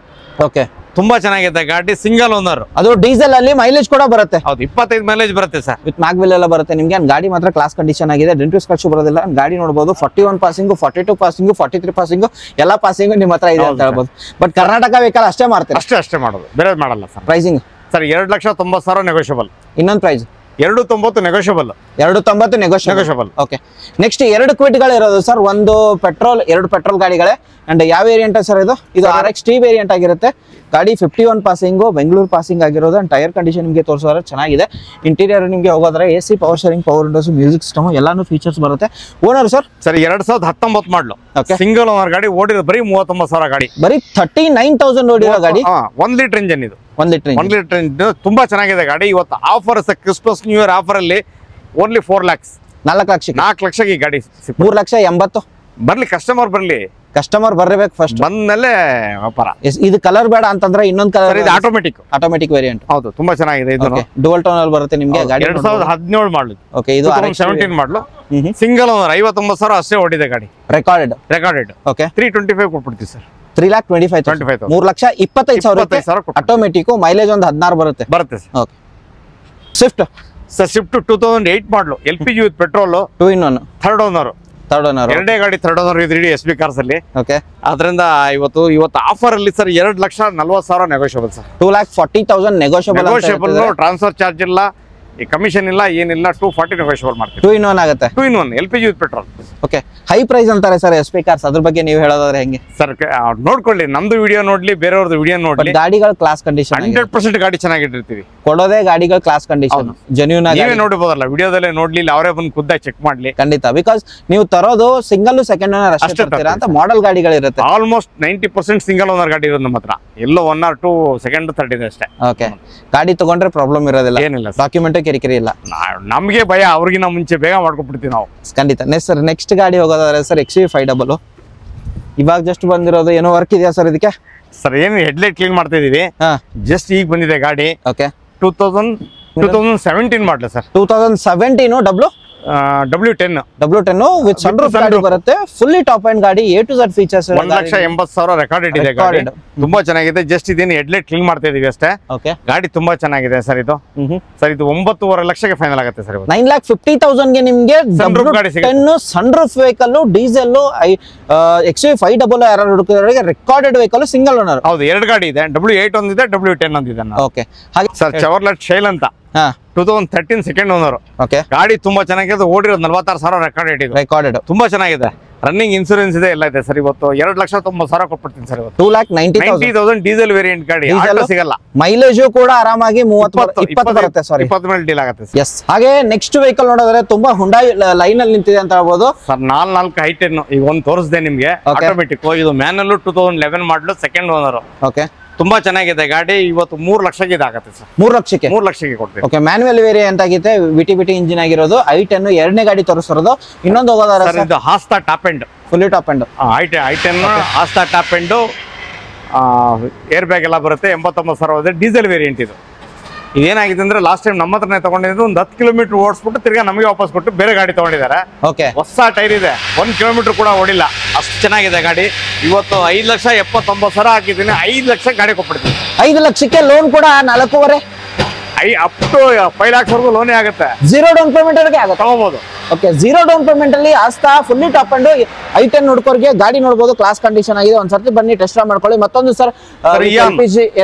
ಓಕೆ, ತುಂಬಾ ಚೆನ್ನಾಗಿದೆ ಗಾಡಿ, ಸಿಂಗಲ್ ಓನರ್. ಅದು ಡೀಸೆಲ್ ಅಲ್ಲಿ ಮೈಲೇಜ್ ಕೂಡ ಬರುತ್ತೆ. ಹೌದು, 25 ಮೈಲೇಜ್ ಬರುತ್ತೆ ಸರ್. ವಿತ್ ಮ್ಯಾಗ್ವಿಲ್ ಎಲ್ಲ ಬರುತ್ತೆ ನಿಮ್ಗೆ. ಗಾಡಿ ಮಾತ್ರ ಕ್ಲಾಸ್ ಕಂಡೀಷನ್ ಆಗಿದೆ, ಡೆಂಟು ಸ್ಕ್ರಾಚ್ ಬರೋದಿಲ್ಲ. ಗಾಡಿ ನೋಡಬಹುದು 41 ಪಾಸಿಂಗು, 42 ಪಾಸಿಂಗು, 43 ಪಾಸಿಂಗು, ಎಲ್ಲ ಪಾಸಿಂಗು ನಿಮ್ಮ ಹತ್ರ ಇದೆ ಅಂತ ಹೇಳ್ಬೋದು. ಬಟ್ ಕರ್ನಾಟಕ ವೆಹಿಕಲ್ ಅಷ್ಟೇ ಮಾಡ್ತಾರೆ. ಅಷ್ಟೇ ಮಾಡೋದು, ಬೇರೆ ಮಾಡಲ್ಲ ಸರ್. Pricing sir 2,90,000 negotiable. ಇನ್ನೊಂದು price 2,90,000 negotiable. 2,90 negotiable. Okay, next 2 ಕ್ವಿಟ್ಗಳು ಇರೋದು ಸರ್. ಒಂದು ಪೆಟ್ರೋಲ್, 2 ಪೆಟ್ರೋಲ್ ಗಾಡಿಗಳೇ. ಅಂಡ್ ಯಾವ ವೇರಿಯಂಟ್ ಸರ್ ಇದು? RX T ವೇರಿಯಂಟ್ ಆಗಿರುತ್ತೆ. ಗಾಡಿ 51 ಪಾಸಿಂಗು, ಬೆಂಗಳೂರು ಪಾಸಿಂಗ್ ಆಗಿರೋದು. ಅಂಡ್ ಟೈರ್ ಕಂಡೀಷನ್ ನಿಮಗೆ ತೋರಿಸೋದ್ರೆ ಚೆನ್ನಾಗಿದೆ. ಇಂಟೀರಿಯರ್ ನಿಮಗೆ ಹೋಗೋದ್ರೆ AC, power sharing, power windows, music system ಎಲ್ಲಾನು ಫೀಚರ್ಸ್ ಬರುತ್ತೆ. Owner sir 2019 model. Okay, single owner ಗಾಡಿ, ಓಡಿರೋ ಬರೀ 39,000 ಗಾಡಿ. ಬರೀ 39,000 ಓಡಿರೋ ಗಾಡಿ. 1 ಲೀಟರ್ ಇಂಜನ್ ಇದು. 1 ಲೀಟರ್ ಇಂಜನ್ ತುಂಬಾ ಚೆನ್ನಾಗಿದೆ ಗಾಡಿ. ಇವತ್ತು offer Christmas new year offer ಅಲ್ಲಿ ಓನ್ಲಿ 4 lakhs, 4 ಲಕ್ಷಕ್ಕೆ ಈ ಗಾಡಿ. 3,80,000 ಬರ್ಲಿ, ಕಸ್ಟಮರ್ ಬರ್ಲಿ. ಕಸ್ಟಮರ್ ಬರ್ಬೇಕು ಫಸ್ಟ್, ಬಂದ್ಮೇಲೆ ವ್ಯಾಪಾರ. ಇದು ಕಲರ್ ಬೇಡ ಅಂತಂದ್ರೆ ಇನ್ನೊಂದು ಕಲರ್. ಇದು ಆಟೋಮೆಟಿಕ್ ವೇರಿಯಂಟ್. ಹೌದು, ತುಂಬಾ ಚೆನ್ನಾಗಿದೆ. ಇದು ಡುವಲ್ ಟೋನ್ ಅಲ್ಲಿ ಬರುತ್ತೆ ನಿಮಗೆ ಗಾಡಿ. 2017 ಮಾಡಲು. ಓಕೆ, ಇದು 17 ಮಾಡಲು. ಸಿಂಗಲ್ ಓನರ್, 59,000 ಅಷ್ಟೇ ಓಡಿದೆ ಗಾಡಿ. ರೆಕಾರ್ಡೆಡ್. ಓಕೆ, 325 ಕೊಟ್ಬಿಡ್ತೀವಿ ಸರ್. 3,25,000. 3,25,000 ಆಟೋಮೆಟಿಕ್. ಮೈಲೇಜ್ ಒಂದು 16 ಬರುತ್ತೆ sir. Okay, Swift 2008 model, LPG with petrol, 2 in 1, third owner. ಎರಡೇ ಗಾಡಿ ಥರ್ಡ್ ಓನರ್ ಇದು ಇಡೀ SB ಕಾರ್ಸ್ ಅಲ್ಲಿ. ಓಕೆ, ಅದರಿಂದ ಇವತ್ತು ಆಫರ್ ಅಲ್ಲಿ sir 2,40,000 negotiable sir. 2,40,000 negotiable. Transfer charge ಇಲ್ಲ, ಈ ಕಮಿಷನ್ ಇಲ್ಲ, ಏನಿಲ್ಲ. 240 ನೆಗೋಷಿಯಬಲ್ ಮಾಡ್ತೀವಿ. 2 in 1 ಆಗುತ್ತೆ. 2 in 1 LPG with petrol. Okay, high price ಅಂತಾರೆ ಸರ್ SB ಕಾರ್ಸ್. ಅದ್ರ ಬಗ್ಗೆ ನೀವು ಹೇಳೋದಾದ್ರೆ ಹೆಂಗೆ ಸರ್? ನೋಡ್ಕೊಳ್ಳಿ, ನಮ್ದು ವಿಡಿಯೋ ನೋಡ್ಲಿ, ಬೇರೆಯವ್ರದ್ದು ವಿಡಿಯೋ ನೋಡ್ಲಿ. ಗಾಡಿಗಳ ಕ್ಲಾಸ್ ಕಂಡೀಷನ್ 100% ಗಾಡಿ ಚೆನ್ನಾಗಿಟ್ಟಿರ್ತೀವಿ. ಕೊಡೋದೇ ಗಾಡಿಗಳ ಕ್ಲಾಸ್ ಕಂಡೀಷನ್ ಜೆನ್ಯೂನ್ ಆಗಿ. ನೀವೇ ನೋಡಬಹುದಲ್ಲ, ವಿಡಿಯೋದಲ್ಲೇ ನೋಡ್ಲಿ, ಅವರೇ ಬಂದು ಖುದ್ದಾಗಿ ಚೆಕ್ ಮಾಡ್ಲಿ. ಖಂಡಿತ, ಬಿಕಾಸ್ ನೀವು ತರೋದು ಸಿಂಗಲ್ ಸೆಕೆಂಡ್ ಓನರ್ ಅಷ್ಟೇ ತರ್ತೀರಾ ಅಂತ ಮಾಡೆಲ್ ಗಾಡಿಗಳಿರುತ್ತೆ. ಆಲ್ಮೋಸ್ಟ್ 90% ಸಿಂಗಲ್ ಓನರ್ ಗಾಡಿ ಇರೋದು ನಮ್ಮ ಹತ್ರ. ಎಲ್ಲೋ 1 or 2 ಸೆಕೆಂಡ್ ಥರ್ಡ್ ಇದೆ ಅಷ್ಟೇ. ಓಕೆ, ಗಾಡಿ ತಗೊಂಡ್ರೆ ಪ್ರಾಬ್ಲಮ್ ಇರೋದಿಲ್ಲ, ಏನಿಲ್ಲ. ಡಾಕ್ಯುಮೆಂಟ್ ಕಿರಿಕಿರಿ ಇಲ್ಲ. ನಮ್ಗೆ ಭಯ, ಅವ್ರಿಗಿನ ಮುಂಚೆ ಬೇಗ ಮಾಡ್ಕೊಬಿಡ್ತೀವಿ ನಾವು. ಖಂಡಿತ. ನೆಕ್ಸ್ಟ್ ಗಾಡಿ ಹೋಗೋದಾದ್ರೆ ಸರ್ XUV500. ಇವಾಗ ಜಸ್ಟ್ ಬಂದಿರೋದು, ಏನೋ ವರ್ಕ್ ಇದೆಯಾ ಸರ್ ಇದಕ್ಕೆ? ಸರ್ ಏನು ಹೆಡ್ಲೈಟ್ ಕ್ಲೀನ್ ಮಾಡ್ತಾ ಇದೀವಿ. ಜಸ್ಟ್ ಈಗ ಬಂದಿದೆ ಗಾಡಿ. ಓಕೆ, 2017 ಮಾಡಲ ಸರ್. 2017 W10 ವಿತ್ ಸನ್ರೂಫ್ ಗಾಡಿ ಬರುತ್ತೆ. ಫುಲ್ಲಿ ಟಾಪ್ ಅಂಡ್ ಗಾಡಿ, A to Z features. 1,80,000 recorded ಇದೆ ಗಾಡಿ. ತುಂಬಾ ಚೆನ್ನಾಗಿದೆ. ಜಸ್ಟ್ ಇದೇನು ಹೆಡ್ಲೈಟ್ ಕ್ಲೀನ್ ಮಾಡ್ತಾ ಇದೀವಿ ಅಷ್ಟೇ. ಓಕೆ, ಗಾಡಿ ತುಂಬಾ ಚೆನ್ನಾಗಿದೆ ಸರ್. ಇದು 9.5 ಲಕ್ಷಕ್ಕೆ ಫೈನಲ್ ಆಗುತ್ತೆ ಸರ್. 9,50,000 ಗೆ ನಿಮ್ಗೆ ಸನ್ರೂಫ್ ವೆಹಿಕಲ್, ಡೀಸೆಲ್, XUV500 ಯಾರು ಹುಡುಕಿದವರಿಗೆ ರೆಕಾರ್ಡೆಡ್ ವೆಹಿಕಲ್, ಸಿಂಗಲ್ ಓನರ್. ಹೌದು, 2 ಗಾಡಿ ಇದೆ. W8 ಒಂದಿದೆ, W10 ಒಂದಿದೆ. ಓಕೆ, ಹಾಗೆ ಸರ್ ಚವರ್ಲೆಟ್ ಶೈಲ್ ಅಂತ 2013 ಸೆಕೆಂಡ್ ಓನರ್. ಓಕೆ, ಗಾಡಿ ತುಂಬಾ ಚೆನ್ನಾಗಿದೆ. ಓಡಿರೋದು 46,000 ರೆಕಾರ್ಡೆಡ್. ತುಂಬಾ ಚೆನ್ನಾಗಿದೆ. ರನ್ನಿಂಗ್ ಇನ್ಸೂರೆನ್ಸ್ ಇದೆ, ಎಲ್ಲ ಇದೆ ಸರ್. ಇವತ್ತು 2,90,000 ಕೊಟ್ಬಿಡ್ತೀನಿ ಸರ್. 2,90,000 ಡೀಸೆಲ್ ವೇರಿಯಂಟ್ ಗಾಡಿ. ಸಿಗಲ್ಲ. ಮೈಲೇಜ್ ಕೂಡ ಆರಾಮಾಗಿ 30-20 ಬರುತ್ತೆ. ಸಾರಿ, 20 ಮೇಲೆ ಡೀಲ್ ಆಗುತ್ತೆ. ಎಸ್. ಹಾಗೆ ನೆಕ್ಸ್ಟ್ ವೆಹಿಕಲ್ ನೋಡಿದ್ರೆ ತುಂಬಾ ಹುಂಡಾಯಿ ಲೈನ್ ಅಲ್ಲಿ ನಿಂತಿದೆ ಅಂತ ಹೇಳ್ಬೋದು ಸರ್. 4 i10 ಈಗ ಒಂದು ತೋರಿಸಿದೆ ನಿಮ್ಗೆ. ಆಟೋಮೆಟಿಕ್. ಇದು manual 2011 model, second owner. Okay, ತುಂಬಾ ಚೆನ್ನಾಗಿದೆ ಗಾಡಿ. ಇವತ್ತು 3 ಲಕ್ಷಕ್ಕೆ ಇದಾಗುತ್ತೆ ಸರ್. 3 ಲಕ್ಷಕ್ಕೆ ಕೊಡ್ತೀವಿ. ಓಕೆ, ಮ್ಯಾನುವಲ್ ವೇರಿಯಂಟ್ ಆಗಿದೆ, ವಿಟಿ ಇಂಜಿನ್ ಆಗಿರೋದು. i10 ಎರಡನೇ ಗಾಡಿ ತೋರಿಸಿರೋದು. ಇನ್ನೊಂದು ಹೋಗೋದಾರ ಸರ್, ಇದು Asta top end, fully top end. i10 Asta top end, airbag ಎಲ್ಲ ಬರುತ್ತೆ. 89,000 ಡೀಸೆಲ್ ವೇರಿಯಂಟ್ ಇದು. ಇದೇನಾಗಿದೆ ಅಂದ್ರೆ ಲಾಸ್ಟ್ ಟೈಮ್ ನಮ್ಮ ಹತ್ರನೇ ತಗೊಂಡಿದ್ದು. ಒಂದು 10 ಕಿಲೋಮೀಟರ್ ಓಡಿಸ್ಬಿಟ್ಟು ತಿರ್ಗಾ ನಮಗೆ ವಾಪಸ್ ಕೊಟ್ಟು ಬೇರೆ ಗಾಡಿ ತಗೊಂಡಿದ್ದಾರೆ. ಓಕೆ, ಹೊಸ ಟೈರ್ ಇದೆ, 1 ಕಿಲೋಮೀಟರ್ ಕೂಡ ಓಡಿಲ್ಲ. ಅಷ್ಟು ಚೆನ್ನಾಗಿದೆ ಗಾಡಿ. ಇವತ್ತು 5,79,000 ಹಾಕಿದ್ದೀನಿ. 5 ಲಕ್ಷ ಗಾಡಿ ಕೊಟ್ಬಿಡ್ತೀನಿ. 5 ಲಕ್ಷಕ್ಕೆ ಲೋನ್ ಕೂಡ 4.5 ಅಪ್ ಟು 5 lakhs ವರೆಗೂ ಲೋನೇ ಆಗುತ್ತೆ. 0 ಡೌನ್ ಪೇಮೆಂಟ್ ವರೆಗೆ ಆಗುತ್ತೆ, ತಗೋಬಹುದು. ಓಕೆ, 0 ಡೌನ್ ಪೇಮೆಂಟ್ ಅಲ್ಲಿ ಆಸ್ತಾ ಫುಲ್ಲಿ ಟಾಪ್ ಅಂಡ್ i10 ನೋಡ್ಕೋರಿಗೆ ಗಾಡಿ ನೋಡಬಹುದು. ಕ್ಲಾಸ್ ಕಂಡೀಷನ್ ಆಗಿದೆ. ಒಂದ್ಸರ್ತಿ ಬನ್ನಿ ಟೆಸ್ಟ್ ಡ್ರೈವ್ ಮಾಡ್ಕೊಳ್ಳಿ. ಮತ್ತೊಂದು ಸರ್,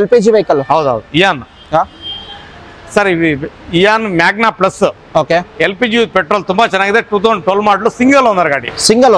LPG ವೆಹಿಕಲ್. ಹೌದೌದು, Ian sir. Ian Magna plus. Okay, LPG with petrol ತುಂಬಾ ಚೆನ್ನಾಗಿದೆ. 2012 ಮಾಡಲು, ಸಿಂಗಲ್ ಓನರ್ ಗಾಡಿ. ಸಿಂಗಲ್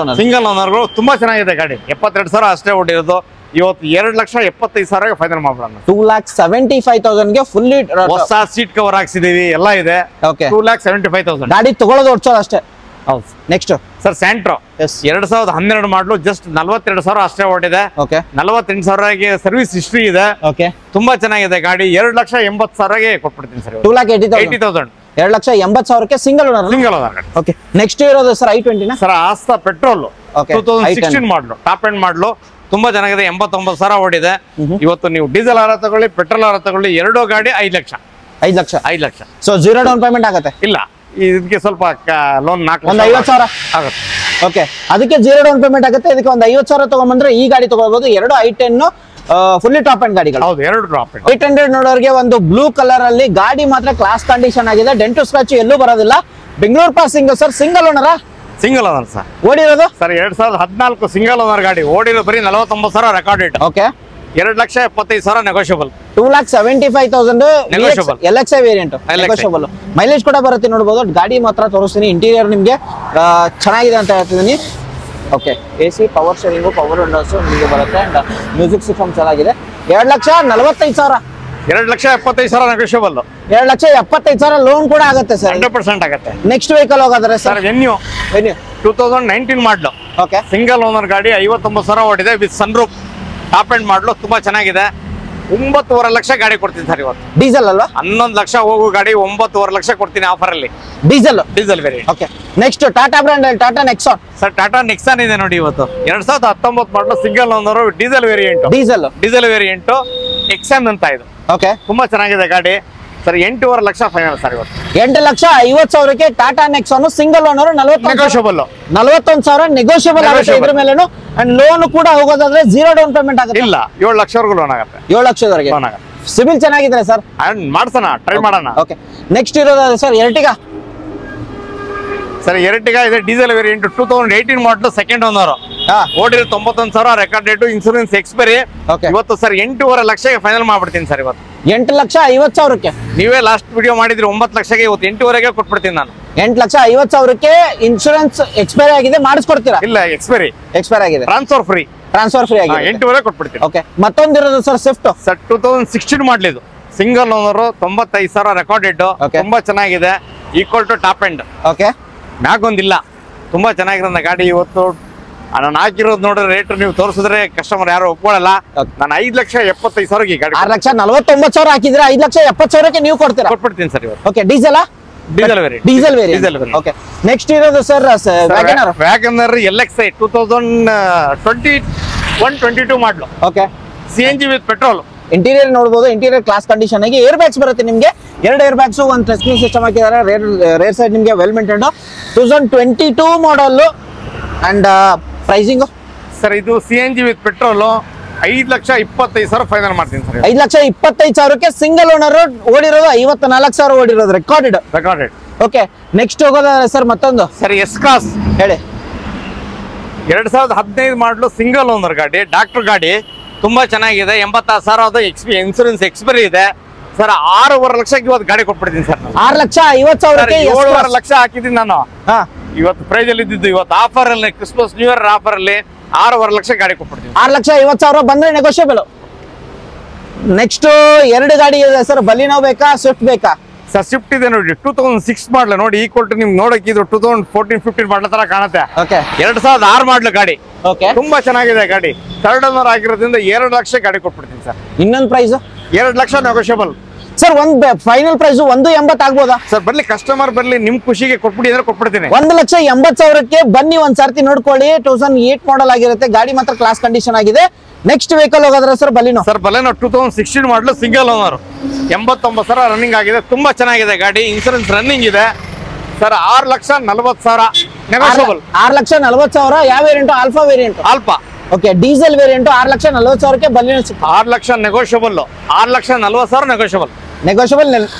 ಓನರ್ಗಳು ತುಂಬಾ ಚೆನ್ನಾಗಿದೆ ಗಾಡಿ. 72,000 ಅಷ್ಟೇ ಓಡಿರೋದು. ಇವತ್ತು 2,75,000 ಫೈನಲ್ ಮಾಡ್ಬಿಡೋಣ. 2,75,000 ಗೆ ಫುಲ್ಲಿ ಹೊಸ ಸೀಟ್ ಕವರ್ ಹಾಕ್ಸಿದೀವಿ, ಎಲ್ಲ ಇದೆ. ಓಕೆ, 2,75,000 ಗಾಡಿ ತಗೊಳ್ಳೋದು ಓಡಿಸೋದು ಅಷ್ಟೇ. ಹೌದು. ನೆಕ್ಸ್ಟ್ ಸರ್, ಸ್ಯಾಂಟ್ರೋ 2012 ಮಾಡಲು, ಜಸ್ಟ್ 42,000 ಅಷ್ಟೇ ಓಡಿದೆ. ಓಕೆ, 48,000ಗೆ ಸರ್ವಿಸ್ ಹಿಸ್ಟ್ರಿ ಇದೆ. ಓಕೆ, ತುಂಬಾ ಚೆನ್ನಾಗಿದೆ ಗಾಡಿ. 2,80,000ಗೆ ಕೊಟ್ಬಿಡ್ತೀನಿ ಸರ್. 2,80,000 2,80,000ಕ್ಕೆ ಸಿಂಗಲ್ ಓನರ್ ಗಾಡಿ. ಓಕೆ, ನೆಕ್ಸ್ಟ್ ಇರೋದು ಸರ್ i20 ಸರ್. ಆಸ್ತಾ ಪೆಟ್ರೋಲ್ 2016 ಮಾಡಲು, ಟಾಪ್ ಎಂಡ್ ಮಾಡಲು. ತುಂಬಾ ಚೆನ್ನಾಗಿದೆ. 89,000 ಓಡಿದೆ. ಇವತ್ತು ನೀವು ಡೀಸೆಲ್ ಆರ ತಗೊಳ್ಳಿ, ಪೆಟ್ರೋಲ್ ಆರ ತಗೊಳ್ಳಿ, 2 ಗಾಡಿ 5 ಲಕ್ಷ. ಸೊ 0 ಡೌನ್ ಪೇಮೆಂಟ್ ಆಗುತ್ತೆ. ಇಲ್ಲ, ಇದಕ್ಕೆ ಸ್ವಲ್ಪ ಲೋನ್ 4 50,000 ಆಗುತ್ತೆ. ಓಕೆ, ಅದಕ್ಕೆ 0 ಡೌನ್ ಪೇಮೆಂಟ್ ಆಗುತ್ತೆ. ಇದಕ್ಕೆ ಒಂದು 50,000 ತಗೊಂಡ್ಬಂದ್ರೆ ಈ ಗಾಡಿ ತಗೊಳ್ಬಹುದು. ಎರಡು i10 ಫುಲ್ಲಿ ಟಾಪ್ ಅಂಡ್ ಗಾಡಿಗಳು. ಹೌದು, ಎರಡು ಟಾಪ್ ಅಂಡ್. 800 ನೋಡೋರಿಗೆ ಒಂದು ಬ್ಲೂ ಕಲರ್ ಅಲ್ಲಿ ಗಾಡಿ ಮಾತ್ರ ಕ್ಲಾಸ್ ಕಂಡೀಷನ್ ಆಗಿದೆ. ಡೆಂಟು ಸ್ಕ್ರಾಚ್ ಎಲ್ಲೂ ಬರೋದಿಲ್ಲ. ಬೆಂಗಳೂರು ಪಾಸಿಂಗ್ ಸರ್, ಸಿಂಗಲ್ ಓನರಾ? Single owner sir. ಓಡಿರೋದು ಸರ್ 2014 ಸಿಂಗಲ್ ಓನರ್ ಗಾಡಿ. ಓಡಿರೋ ಬರೀ 49,000 recorded. Okay, 2,75,000 negotiable. 2,75,000 Negotiable. LXI variant negotiable. Mileage ಕೂಡ ಬರುತ್ತೆ ನೋಡಬಹುದು. ಗಾಡಿ ಮಾತ್ರ ತೋರಿಸ್ತೀನಿ. ಇಂಟೀರಿಯರ್ ನಿಮ್ಗೆ ಚೆನ್ನಾಗಿದೆ ಅಂತ ಹೇಳ್ತಿದ್ದೀನಿ. Okay, AC, power steering, power Windows ನಿಮಗೆ ಬರುತ್ತೆ. ಅಂಡ್ ಮ್ಯೂಸಿಕ್ ಸಿಸ್ಟಮ್ ಚೆನ್ನಾಗಿದೆ. 2,45,000. 2,75,000 ನೆಗೋಷಿಯಬಲ್. 2,75,000 ಲೋನ್ ಕೂಡ ಆಗುತ್ತೆ ಸರ್. 100% ಆಗುತ್ತೆ. ನೆಕ್ಸ್ಟ್ ವೆಹಿಕಲ್ ಹೋಗೋದ್ರೆ sir venue 2019 model. Okay, single owner ಗಾಡಿ. 59,000 ಓಡಿದೆ ವಿತ್ ಸನ್ರೂಫ್. ಟಾಪ್ ಎಂಡ್ ಮಾಡಲು ತುಂಬಾ ಚೆನ್ನಾಗಿದೆ. 9.5 ಲಕ್ಷ ಗಾಡಿ ಕೊಡ್ತೀನಿ ಸರ್ ಇವತ್ತು. ಡೀಸೆಲ್ ಅಲ್ವಾ? 11 ಲಕ್ಷ ಹೋಗೋ ಗಾಡಿ 9.5 ಲಕ್ಷ ಕೊಡ್ತೀನಿ ಆಫರ್ ಅಲ್ಲಿ. Diesel variant. Okay, next Tata brand ಅಲ್ಲಿ ಟಾಟಾ ನೆಕ್ಸಾನ್. ಸರ್ ಟಾಟಾ ನೆಕ್ಸಾನ್ ಇದೆ ನೋಡಿ ಇವತ್ತು. 2019 ಮಾಡಲು single owner diesel variant XM ಅಂತ ಇದು. ಓಕೆ, ತುಂಬಾ ಚೆನ್ನಾಗಿದೆ ಗಾಡಿ ಸರ್. 8.5 ಲಕ್ಷ ಫೈನಲ್ ಸರ್ ಇವತ್ತು. 8,50,000 Tata Nexon single owner. Negotiable. 41,000 negotiable ಆಗುತ್ತೆ ಇದ್ರ ಮೇಲೇನು. ಅಂಡ್ ಲೋನ್ ಕೂಡ ಹೋಗೋದಾದ್ರೆ 0 ಡೌನ್ ಪೇಮೆಂಟ್ ಆಗುತ್ತೆ. ಇಲ್ಲ, 7 ಲಕ್ಷವರೆಗೂ ಲೋನ್ ಆಗುತ್ತೆ. 7 ಲಕ್ಷದವರೆಗೆ ಲೋನ್ ಆಗುತ್ತೆ. ಸಿಬಿಲ್ ಚೆನ್ನಾಗಿದೆ ಸರ್. ಮಾಡ್ಸೋಣ, ಟ್ರೈ ಮಾಡೋಣ. ಓಕೆ, ನೆಕ್ಸ್ಟ್ ಇರೋದಾದ್ರೆ ಸರ್ ಎರ್ಟಿಗಾ. ಸರ್ ಎರ್ಟಿಗಾ ಇದೆ diesel variant. 2018 model second owner. ಓಡಿರೋ 91,000 recorded, insurance expiry. Okay. ಇವತ್ತು ಸರ್ 8.5 ಲಕ್ಷಕ್ಕೆ ಫೈನಲ್ ಮಾಡ್ಬಿಡ್ತೀನಿ ಸರ್ ಇವತ್ತು. 8,50,000. ನೀವೇ ಲಾಸ್ಟ್ ವಿಡಿಯೋ ಮಾಡಿದ್ರಿ 9 ಲಕ್ಷಕ್ಕೆ. ಇವತ್ತು 8.5ಗೆ ಕೊಟ್ಬಿಡ್ತೀನಿ ನಾನು. 8,50,000 ಇನ್ಶೂರೆನ್ಸ್ ಎಕ್ಸ್ಪೈರಿ ಆಗಿದೆ, ಮಾಡಿಸ್ಕೊಡ್ತೀರಾ? ಇಲ್ಲ, ಎಕ್ಸ್ಪೈರ್ ಆಗಿದೆ. ಟ್ರಾನ್ಸ್ಫರ್ ಫ್ರೀ ಆಗಿದೆ. 8.5 ಕೊಟ್ಬಿಡ್ತೀನಿ. ಓಕೆ, ಮತ್ತೊಂದಿರೋದು ಸರ್ ಸ್ವಿಫ್ಟ್. ಸರ್ 2016 ಮಾಡಲಿದ್ದು ಸಿಂಗಲ್ ಓನರ್. 95,000 ರೆಕಾರ್ಡೆಡ್. Okay. ತುಂಬಾ ಚೆನ್ನಾಗಿದೆ. Equal to top end. Okay, ಮ್ಯಾಗೊಂದಿಲ್ಲ. ತುಂಬಾ ಚೆನ್ನಾಗಿರೋ ಗಾಡಿ. ಇವತ್ತು ನಾನು ಹಾಕಿರೋದು ನೋಡಿದ್ರೆ ರೇಟ್ ನೀವು ತೋರಿಸಿದ್ರೆ ಕಸ್ಟಮರ್ ಯಾರು ಒಪ್ಕೊಳ್ಳಲ್ಲ. ನಾನು 5,75,000 ಈ ಗಾಡಿ 6,49,000 ಹಾಕಿದ್ರೆ 5,70,000 ನೀವು ಕೊಡ್ತೀರಾ? ಕೊಟ್ಬಿಡ್ತೀನಿ ಸರ್ ಇವತ್ತು. Okay, diesel variant. Okay, next ಇರೋದು sir WagonR LXI 2021-22 model. Okay, CNG with petrol. Interior ನೋಡಬಹುದು. ಇಂಟೀರಿಯರ್ ಕ್ಲಾಸ್ ಕಂಡೀಷನ್ ಆಗಿ ಏರ್ ಬ್ಯಾಗ್ಸ್ ಬರುತ್ತೆ ನಿಮಗೆ. 2 ಏರ್ ಬ್ಯಾಗ್ಸ್, ಒಂದು ಟಚ್ಸ್ಕ್ರೀನ್ ಸಿಸ್ಟಮ್ ಹಾಕಿದ್ದಾರೆ. ರೇರ್ ಸೈಡ್ ನಿಮಗೆ well maintained. 2022 model. And pricing sir ಇದು CNG ವಿತ್ ಪೆಟ್ರೋಲ್ 5,25,000 ಫೈನಲ್ ಮಾಡ್ತೀನಿ ಸರ್. 5,25,000 single owner. ಓಡಿರೋದು 54,000 ಓಡಿರೋದು ರೆಕಾರ್ಡೆಡ್. ಓಕೆ, ನೆಕ್ಸ್ಟ್ ಹೋಗೋದಾದ್ರೆ ಸರ್ ಮತ್ತೊಂದು ಸರ್ S-Cross ಹೇಳಿ. 2015 ಮಾಡಲು ಸಿಂಗಲ್ ಓನರ್ ಗಾಡಿ, ಡಾಕ್ಟರ್ ಗಾಡಿ. ತುಂಬಾ ಚೆನ್ನಾಗಿದೆ. 86,000 ಇನ್ಸೂರೆನ್ಸ್ ಎಕ್ಸ್ಪೈರಿ ಇದೆ ಸರ್. 6.5 ಲಕ್ಷಕ್ಕೆ ಇವತ್ತು ಗಾಡಿ ಕೊಟ್ಬಿಡ್ತೀನಿ ಸರ್. 6,50,000 7.5 ಲಕ್ಷ ಹಾಕಿದ್ದೀನಿ ನಾನು ಇವತ್ತು ಪ್ರೈಸ್ ಅಲ್ಲಿ ಇದ್ದಿದ್ದು. ಇವತ್ತು ಆಫರ್ ಅಲ್ಲಿ, ಕ್ರಿಸ್ಮಸ್ ನ್ಯೂ ಇಯರ್ ಆಫರ್ ಅಲ್ಲಿ 6.5 ಲಕ್ಷ ಗಾಡಿ ಕೊಟ್ಬಿಡ್ತೀನಿ. 6,50,000 ಬಂದ್ರೆ ನೆಗೋಷಿಯಬಲ್. ನೆಕ್ಸ್ಟ್ 2 ಗಾಡಿ ಇದೆ ಸರ್. ಬಲಿನೋ ಬೇಕಾ, ಸ್ವಿಫ್ಟ್ ಬೇಕಾ? ಸರ್ ಸ್ವಿಫ್ಟ್ ಇದೆ ನೋಡಿ. 2006 ಮಾಡಲ ನೋಡಿ. ಈಕ್ವಲ್ ಟು ನಿಮ್ಗೆ ನೋಡಕ್ಕೆ ಇದು 2014-15 ಮಾಡಲ ತರ ಕಾಣುತ್ತೆ. ಓಕೆ, 2006 ಮಾಡಲು ಗಾಡಿ. ಓಕೆ, ತುಂಬಾ ಚೆನ್ನಾಗಿದೆ ಗಾಡಿ. 3rd ಓನರ್ ಆಗಿರೋದ್ರಿಂದ 2 ಲಕ್ಷ ಗಾಡಿ ಕೊಟ್ಬಿಡ್ತೀನಿ ಸರ್. ಇನ್ನೊಂದು ಪ್ರೈಸ್ 2 ಲಕ್ಷ ನೆಗೋಷಿಯಬಲ್ ಸರ್. ಒಂದು ಫೈನಲ್ ಪ್ರೈಸ್ 1,80,000 ಆಗ್ಬೋದಾ ಸರ್? ಬರ್ಲಿ, ಕಸ್ಟಮರ್ ಬರ್ಲಿ, ನಿಮ್ ಖುಷಿಗೆ ಕೊಟ್ಬಿಡಿ ಅಂದ್ರೆ ಕೊಟ್ಬಿಡ್ತೀನಿ. 1,80,000 ಬನ್ನಿ, ಒಂದ್ ಸರ್ತಿ ನೋಡ್ಕೊಳ್ಳಿ. 2008 ಮಾಡಲ್ ಆಗಿರುತ್ತೆ. ಗಾಡಿ ಮಾತ್ರ ಕ್ಲಾಸ್ ಕಂಡೀಷನ್ ಆಗಿದೆ. ನೆಕ್ಸ್ಟ್ ವೆಹಿಕಲ್ ಹೋಗೋದ್ರೆ sir Baleno. Sir Baleno 2016 model single owner. 89,000 running ಆಗಿದೆ. ತುಂಬಾ ಚೆನ್ನಾಗಿದೆ ಗಾಡಿ. ಇನ್ಸೂರೆನ್ಸ್ ರನ್ನಿಂಗ್ ಇದೆ ಸರ್. 6,40,000 ನೆಗೋಷಿಯಬಲ್. 6,40,000 ಯಾವ variant? Alpha variant. Alpha. Okay, diesel variant. 6,40,000 ಬಲಿನೋ. 6 lakh negotiable. 6,40,000 negotiable.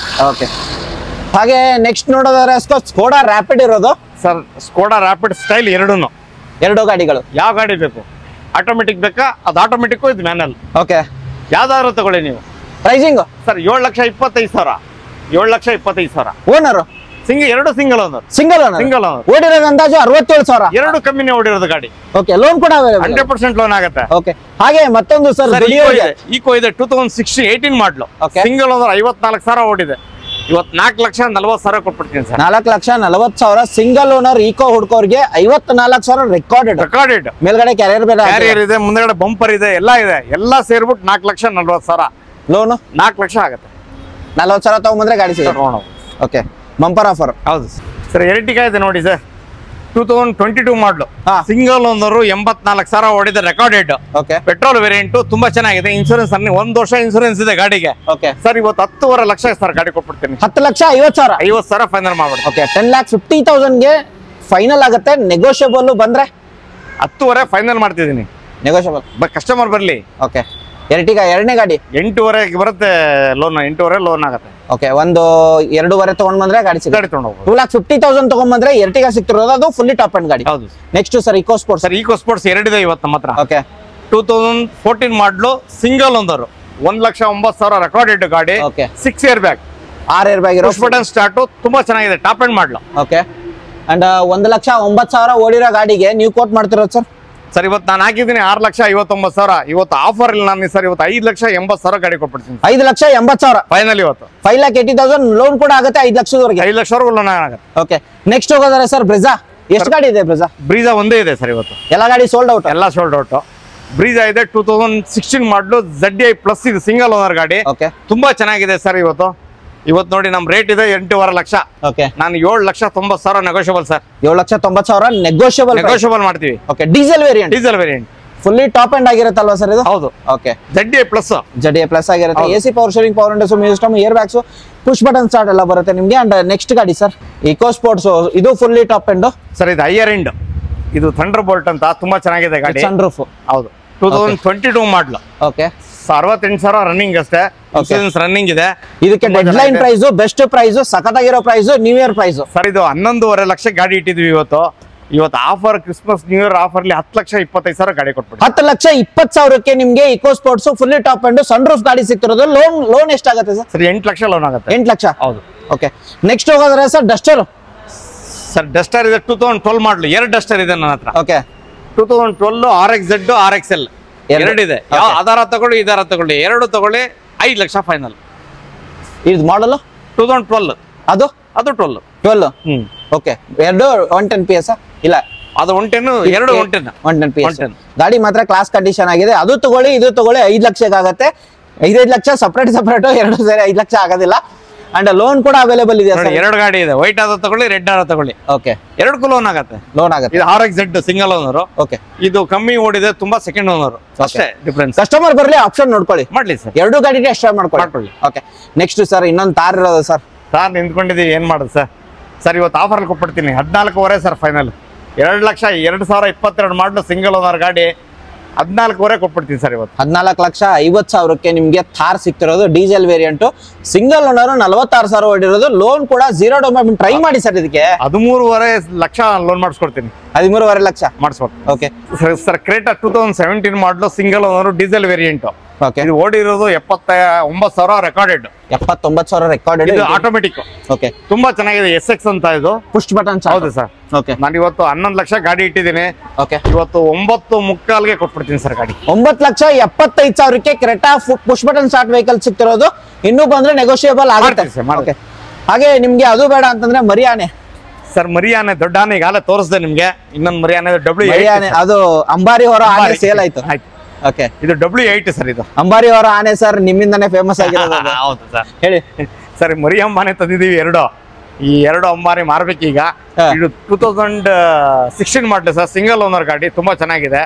Okay, ಹಾಗೆ ನೆಕ್ಸ್ಟ್ ನೋಡೋದಾದ್ರೆ ಸ್ಕೋಡಾ ರ್ಯಾಪಿಡ್ ಇರೋದು ಸರ್. ಸ್ಕೋಡಾ ರ್ಯಾಪಿಡ್ ಸ್ಟೈಲ್ 2 ಗಾಡಿಗಳು. ಯಾವ ಗಾಡಿ ಬೇಕು? ಆಟೋಮೆಟಿಕ್ ಬೇಕಾ? ಅದು ಆಟೋಮೆಟಿಕ್, ಇದು ಮ್ಯಾನುವಲ್. ಓಕೆ, ಯಾವ್ದಾದ್ರು ತಗೊಳ್ಳಿ ನೀವು. Pricing sir 7,25,000. 7,25,000 ಓನರ್. ಎರಡು ಸಿಂಗಲ್ ಓನರ್. Single owner. ಓಡಿರೋದು ಅಂದಾಜು 67,000. 2 ಕಮ್ಮಿನೇ ಓಡಿರೋದು ಗಾಡಿ. ಓಕೆ, ಲೋನ್ ಕೂಡ 100% ಲೋನ್ ಆಗುತ್ತೆ. ಓಕೆ, ಹಾಗೆ ಮತ್ತೊಂದು ಸರ್ ಈಕೋ ಇದೆ 2016-18 ಮಾಡಲು. ಸಿಂಗಲ್ ಓನರ್ 54,000 ಓಡಿದೆ. ಇವತ್ತು 4,40,000 ಕೊಟ್ಬಿಡ್ತೀನಿ ಸರ್. 4,40,000 ಸಿಂಗಲ್ ಓನರ್ ಈಕೋ ಹುಡ್ಕೋರ್ಗೆ 54,000 ರೆಕಾರ್ಡೆಡ್. ಮೇಲ್ಗಡೆ ಕ್ಯಾರಿಯರ್ ಇದೆ, ಮುಂದಗಡೆ ಬಂಪರ್ ಇದೆ, ಎಲ್ಲ ಇದೆ. ಎಲ್ಲ ಸೇರ್ಬಿಟ್ಟು 4,40,000 ಲೋನ್. 4 ಲಕ್ಷ ಆಗುತ್ತೆ. 40,000 ತಗೊಂಡ್ಬಂದ್ರೆ ಗಾಡಿ ಸಿಗುತ್ತೆ. Okay, bumper offer. ಹೌದು ಸರ್. ಎರ್ಟಿಗಾ ಇದೆ ನೋಡಿ ಸರ್. 2022 ಮಾಡಲು ಸಿಂಗಲ್ ಓನರ್. 84,000 ಓಡಿದೆ ರೆಕಾರ್ಡೆಡ್. Petrol variant. ತುಂಬಾ ಚೆನ್ನಾಗಿದೆ. ಇನ್ಸೂರೆನ್ಸ್ 1 ವರ್ಷ ಇನ್ಸೂರೆನ್ಸ್ ಇದೆ ಗಾಡಿಗೆ. ಸರ್ ಇವತ್ತು 10.5 ಲಕ್ಷ ಸರ್ ಗಾಡಿ ಕೊಟ್ಬಿಡ್ತೀನಿ. 10,50,000 50,000 ಫೈನಲ್ ಮಾಡ್ಬಿಡ್ತೀನಿ. ಓಕೆ, 10,50,000 ಫೈನಲ್ ಆಗುತ್ತೆ, ನೆಗೋಷಿಯಬಲ್ ಬಂದ್ರೆ 10,500 ಫೈನಲ್ ಮಾಡ್ತಿದ್ದೀನಿ, ನೆಗೋಷಿಯಬಲ್ ಕಸ್ಟಮರ್ ಬರ್ಲಿ. ಓಕೆ. ಎರಟಿಗ ಎರಡನೇ ಗಾಡಿ 8,500 ಬರುತ್ತೆ ಲೋನ್, 8,500 ಲೋನ್ ಆಗುತ್ತೆ. ಓಕೆ. ಒಂದು 2.5 ತಗೊಂಡ್ ಬಂದ್ರೆ ಗಾಡಿ ಸಿಗುತ್ತೆ. ಗಾಡಿ ತಗೊಂಡು ಹೋಗ್ಬೋದು. 2,50,000 ತಗೊಂಡ್ ಬಂದ್ರೆ ಎರಟಿಗ ಸಿಗ್ತಿರೋದು, ಅದು ಫುಲ್ಲಿ ಟಾಪ್ ಅಂಡ್ ಗಾಡಿ. ಹೌದು. Next sir Eco Sports. Sir Eco Sports 2 ಇದೆ ಇವತ್ತು ನಮ್ಮ ಹತ್ರ. ಓಕೆ. 2014 ಮಾಡಲು ಸಿಂಗಲ್ ಓನರ್, 1,09,000 ರೆಕಾರ್ಡೆಡ್ ಗಾಡಿ. Okay. 6 airbag, 6 airbag ಇರೋ ಪುಷ್ ಬಟನ್ ಸ್ಟಾರ್ಟ್, ತುಂಬಾ ಚೆನ್ನಾಗಿದೆ, ಟಾಪ್ ಅಂಡ್ ಮಾಡಲು. ಓಕೆ. ಅಂಡ್ 1,09,000 ಓಡಿರೋ ಗಾಡಿಗೆ ನೀವು ಕೋಟ್ ಮಾಡ್ತಿರೋದು ಸರ್? ಸರ್ ಇವತ್ತು ನಾನು ಹಾಕಿದ್ದೀನಿ 6,59,000. ಇವತ್ತು ಆಫರ್ ಇಲ್ಲ ನಾನು ಸರ್, ಇವತ್ತು 5,80,000 ಗಾಡಿ ಕೊಟ್ಬಿಡ್ತೀನಿ. 5,80,000 ಫೈನಲ್ ಇವತ್ತು 5,80,000 ಲೋನ್ ಕೂಡ ಆಗುತ್ತೆ, 5 ಲಕ್ಷದವರೆಗೆ. 5,00,000 ಲೋನ್ ಆಗುತ್ತೆ. ಓಕೆ. ನೆಕ್ಸ್ಟ್ ಹೋಗೋದಾರೆ ಸರ್ ಬ್ರೆಜಾ. ಎಷ್ಟು ಗಾಡಿ ಇದೆ ಬ್ರೆಜಾ? ಬ್ರೀಜಾ ಒಂದೇ ಇದೆ ಸರ್ ಇವತ್ತು, ಎಲ್ಲ ಗಾಡಿ ಸೋಲ್ಡ್ ಔಟ್. ಎಲ್ಲ ಸೋಲ್ಡ್ ಔಟ್. ಬ್ರೀಜಾ ಇದೆ 2016 ಮಾಡಲು ZDI ಪ್ಲಸ್, ಇದು ಸಿಂಗಲ್ ಓನರ್ ಗಾಡಿ. ಓಕೆ. ತುಂಬಾ ಚೆನ್ನಾಗಿದೆ ಸರ್. ಇವತ್ತು ನೋಡಿ ನಮ್ ರೇಟ್ ಇದೆ 8.5 ಲಕ್ಷ. ಓಕೆ. ನಾನು 7,90,000 ನೆಗೋಷಿಯಬಲ್ ಸರ್. 7,90,000 ನೆಗೋಷಿಯಬಲ್ ಮಾಡ್ತೀವಿ. Okay. Diesel variant fully top end ಆಗಿರುತ್ತಲ್ವಾ ಸರ್ ಇದು? ಹೌದು. ಓಕೆ. ZDI ಪ್ಲಸ್ ಆಗಿರುತ್ತೆ. AC power sharing, power windows, music system, airbags, push button start ಎಲ್ಲ ಬರುತ್ತೆ ನಿಮ್ಗೆ. ಅಂಡ್ ನೆಕ್ಸ್ಟ್ ಗಾಡಿ ಸರ್ ಇಕೋ ಸ್ಪೋರ್ಟ್ಸ್, ಇದು ಫುಲ್ಲಿ ಟಾಪ್ ಎಂಡ್ ಸರ್. ಇದು ಹೈಯರ್ ಎಂಡ್, ಇದು ಥಂಡರ್ ಬೋಲ್ಟ್ ಅಂತ, ತುಂಬಾ ಚೆನ್ನಾಗಿದೆ ಗಾಡಿ. Sunroof. ಹೌದು. 2022 ಮಾಡಲು. ಓಕೆ. 68,000 ರನ್ನಿಂಗ್ ಅಷ್ಟೇ, ಇನ್ಸೂರೆನ್ಸ್ ರನ್ನಿಂಗ್ ಇದೆ. ಇದಕ್ಕೆ deadline price, best price, ಸಖತ್ತಾಗಿರೋ price, new year price sir. ಇದು 11.5 ಲಕ್ಷ ಗಾಡಿ ಇಟ್ಟಿದ್ವಿ ಇವತ್ತು. Offer Christmas new year offer 10,25,000 ಗಾಡಿ ಕೊಟ್ಬಿಟ್ಟು 10,20,000ಕ್ಕೆ ನಿಮ್ಗೆ Eco Sports fully top and sunroof ಗಾಡಿ ಸಿಗ್ತಿರೋದು. ಲೋನ್ ಎಷ್ಟಾಗುತ್ತೆ ಸರ್? ಸರ್ 8 ಲಕ್ಷ ಲೋನ್ ಆಗುತ್ತೆ. 8 ಲಕ್ಷ. ಹೌದು. ಓಕೆ. ನೆಕ್ಸ್ಟ್ ಹೋಗೋದ್ರೆ ಸರ್ ಡಸ್ಟರ್. ಸರ್ ಡಸ್ಟರ್ ಇದೆ 2012 ಮಾಡಲು, 2 ಡಸ್ಟರ್ ಇದೆ ನನ್ನ ಹತ್ರ. ಓಕೆ. 2012 RXZ, RXL 2 ಇದೆ. ಯಾವ ಆಧಾರ ತಗೊಳ್ಳಿ, ಇದಾರ ತಗೊಳ್ಳಿ, 2 ತಗೊಳ್ಳಿ, 5 ಲಕ್ಷ ಫೈನಲ್. ಇದು ಮಾಡಲ್ 2012, ಅದು 12. ಓಕೆ. 110 PS ಇಲ್ಲ, ಅದು 110, 2 110 PS. ಗಾಡಿ ಮಾತ್ರ ಕ್ಲಾಸ್ ಕಂಡೀಷನ್ ಆಗಿದೆ. ಅದು ತಗೊಳ್ಳಿ, ಇದು ತಗೊಳ್ಳಿ, 5 ಲಕ್ಷಕ್ಕೆ ಆಗುತ್ತೆ. 5 ಲಕ್ಷ ಸಪರೇಟ್ 2 ಸೇರಿ 5 ಲಕ್ಷ ಆಗೋದಿಲ್ಲ. ಅಂಡ್ ಲೋನ್ ಕೂಡ ಅವೈಲೇಬಲ್ ಇದೆ ಸರ್. 2 ಗಾಡಿ ಇದೆ, ವೈಟ್ ಆದ ತಗೊಳ್ಳಿ, ರೆಡ್ ಆದ ತಗೊಳ್ಳಿ. ಓಕೆ. 2ಕ್ಕೂ ಲೋನ್ ಆಗುತ್ತೆ. ಇದು RXZ ಸಿಂಗಲ್ ಓನರ್. ಓಕೆ. ಇದು ಕಮ್ಮಿ ಓಡಿದೆ, ತುಂಬಾ ಸೆಕೆಂಡ್ ಓನರ್ ಅಷ್ಟೇ ಡಿಫರೆನ್ಸ್. ಕಸ್ಟಮರ್ ಬರ್ಲಿ, ಆಪ್ಷನ್ ನೋಡ್ಕೊಳ್ಳಿ, ಮಾಡ್ಲಿ ಸರ್. 2 ಗಾಡಿಗೆ ಎಕ್ಸ್ಟ್ರಾ ಮಾಡ್ಕೊಳ್ಳಿ. ಓಕೆ. ನೆಕ್ಸ್ಟ್ ಸರ್ ಇನ್ನೊಂದು ತಾರ್ ಇರೋದು ಸರ್. ತಾರ್ ನಿಂತ್ಕೊಂಡಿದ್ದೀವಿ, ಏನ್ ಮಾಡುದು ಸರ್? ಸರ್ ಇವತ್ತು ಆಫರ್ ಕೊಟ್ಬಿಡ್ತೀನಿ 14.5 ಸರ್ ಫೈನಲ್. 2,2022 ಮಾಡಲು ಸಿಂಗಲ್ ಓನರ್ ಗಾಡಿ 14.5 ಕೊಟ್ಬಿಡ್ತೀನಿ ಸರ್ ಇವತ್ತು. 14,50,000ಕ್ಕೆ ನಿಮ್ಗೆ ಥಾರ್ ಸಿಗ್ತಿರೋದು, ಡೀಸೆಲ್ ವೇರಿಯಂಟ್, ಸಿಂಗಲ್ ಓನರ್, 46,000 ಹೊಡಿರೋದು. ಲೋನ್ ಕೂಡ 0 ಡೌನ್ ಪೇಮೆಂಟ್. ಟ್ರೈ ಮಾಡಿ ಸರ್, ಇದಕ್ಕೆ 13.5 ಲಕ್ಷ ಲೋನ್ ಮಾಡಿಸ್ಕೊಡ್ತೀನಿ. 13.5 ಲಕ್ಷ ಮಾಡಿಸ್ಬೇಕು. ಓಕೆ. ಸರ್ ಕ್ರೇಟಾ 2017 ಮಾಡಲು single owner, diesel variant. Okay. ಇದು ಓಡಿರೋದು 79,000 ರೆಕಾರ್ಡೆಡ್. 79,000 ರೆಕಾರ್ಡೆಡ್. ಇದು ಆಟೋಮೆಟಿಕ್. ಓಕೆ. ತುಂಬಾ ಚೆನ್ನಾಗಿದೆ, SX ಅಂತ ಇದು, ಪುಷ್ ಬಟನ್. ಹೌದು ಸರ್. ಓಕೆ. ನಾನು ಇವತ್ತು 11 ಲಕ್ಷ ಗಾಡಿ ಇಟ್ಟಿದ್ದೀನಿ. ಓಕೆ. ಇವತ್ತು 9.25ಗೆ ಕೊಟ್ಬಿಡ್ತೀನಿ ಸರ್ ಗಾಡಿ. 9,75,000ಕ್ಕೆ Creta push button start vehicle ಸಿಗ್ತಿರೋದು. ಇನ್ನೂ ಬಂದ್ರೆ ನೆಗೋಷಿಯಬಲ್ ಆಗುತ್ತೆ. ಓಕೆ. ಹಾಗೆ ನಿಮ್ಗೆ ಅದು ಬೇಡ ಅಂತಂದ್ರೆ ಮರಿಯಾನೆ ಸರ್. ಮರಿಯಾನೆ ದೊಡ್ಡ ಆನೆ ಈಗಾಗಲೇ ತೋರಿಸಿದೆ ನಿಮ್ಗೆ. ಇನ್ನೊಂದು ಮರಿಯಾನೆ ಮರಿಯಾನೆ, ಅದು ಅಂಬಾರಿ ಹೊರ ಆನೆ ಸೇಲ್ ಆಯ್ತು. ಓಕೆ. ಇದು W8 ಸರ್. ಇದು ಅಂಬಾರಿ ಅವರ ಆನೆ ಸರ್, ನಿಮ್ಮಿಂದಾನೇ ಫೇಮಸ್ ಆಗಿರೋದು. ಹೌದು ಸರ್. ಹೇಳಿ ಸರ್. ಮರಿ ಅಂಬಾನೆ ತಂದಿದ್ದೀವಿ 2. ಈ 2 ಅಂಬಾರಿ ಮಾರ್ಬೇಕೀಗ. ಇದು 2016 ಮಾಡಲಿ ಸರ್, ಸಿಂಗಲ್ ಓನರ್ ಗಾಡಿ, ತುಂಬಾ ಚೆನ್ನಾಗಿದೆ.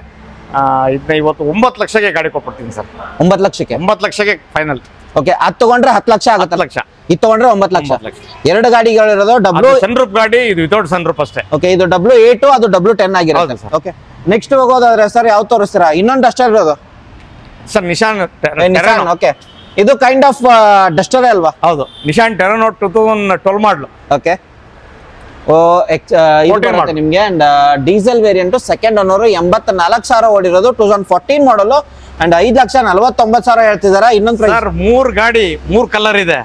ಇದನ್ನ ಇವತ್ತು 9 ಲಕ್ಷಕ್ಕೆ ಗಾಡಿ ಕೊಟ್ಬಿಡ್ತೀನಿ ಸರ್. 9 ಲಕ್ಷಕ್ಕೆ? 9 ಲಕ್ಷಕ್ಕೆ ಫೈನಲ್. ಓಕೆ. ಅದು ತಗೊಂಡ್ರೆ 10 ಲಕ್ಷ ಆಗುತ್ತೆ. 10 ಲಕ್ಷ. ಇದು ತಗೊಂಡ್ರೆ 9 ಲಕ್ಷ. 2 ಗಾಡಿಗಳಿರೋದು. ಸನ್ರೂಫ್ ಗಾಡಿ, ಇದು ವಿತೌಟ್ ಸನ್ರೂಫ್ ಅಷ್ಟೇ. ಓಕೆ. ಇದು W8, ಅದು W10 ಆಗಿರುತ್ತೆ. ಓಕೆ. ನೆಕ್ಸ್ಟ್ ಹೋಗೋದಾದ್ರೆ ಸರ್ ಯಾವ್ದು ತೋರಿಸ್ತೀರಾ? ಇನ್ನೊಂದು ಡಸ್ಟರ್ ಇರೋದು ಸರ್, ನಿಶಾನ್. ಓಕೆ. ಇದು ಕೈಂಡ್ ಆಫ್ ಡಸ್ಟರ್ ಅಲ್ವಾ? ಹೌದು. ನಿಶಾನ್ ಟೆರನೋ 2012 ಮಾಡಲು. ಓಕೆ. ನಿಮ್ಗೆ and diesel variant, second owner, 84,000 ಓಡಿರೋದು, 2014 ಮಾಡಲು. ಅಂಡ್ 5,49,000 ಹೇಳ್ತಿದಾರ. ಇನ್ನೊಂದು ಸರ್ 3 ಗಾಡಿ, 3 ಕಲರ್ ಇದೆ.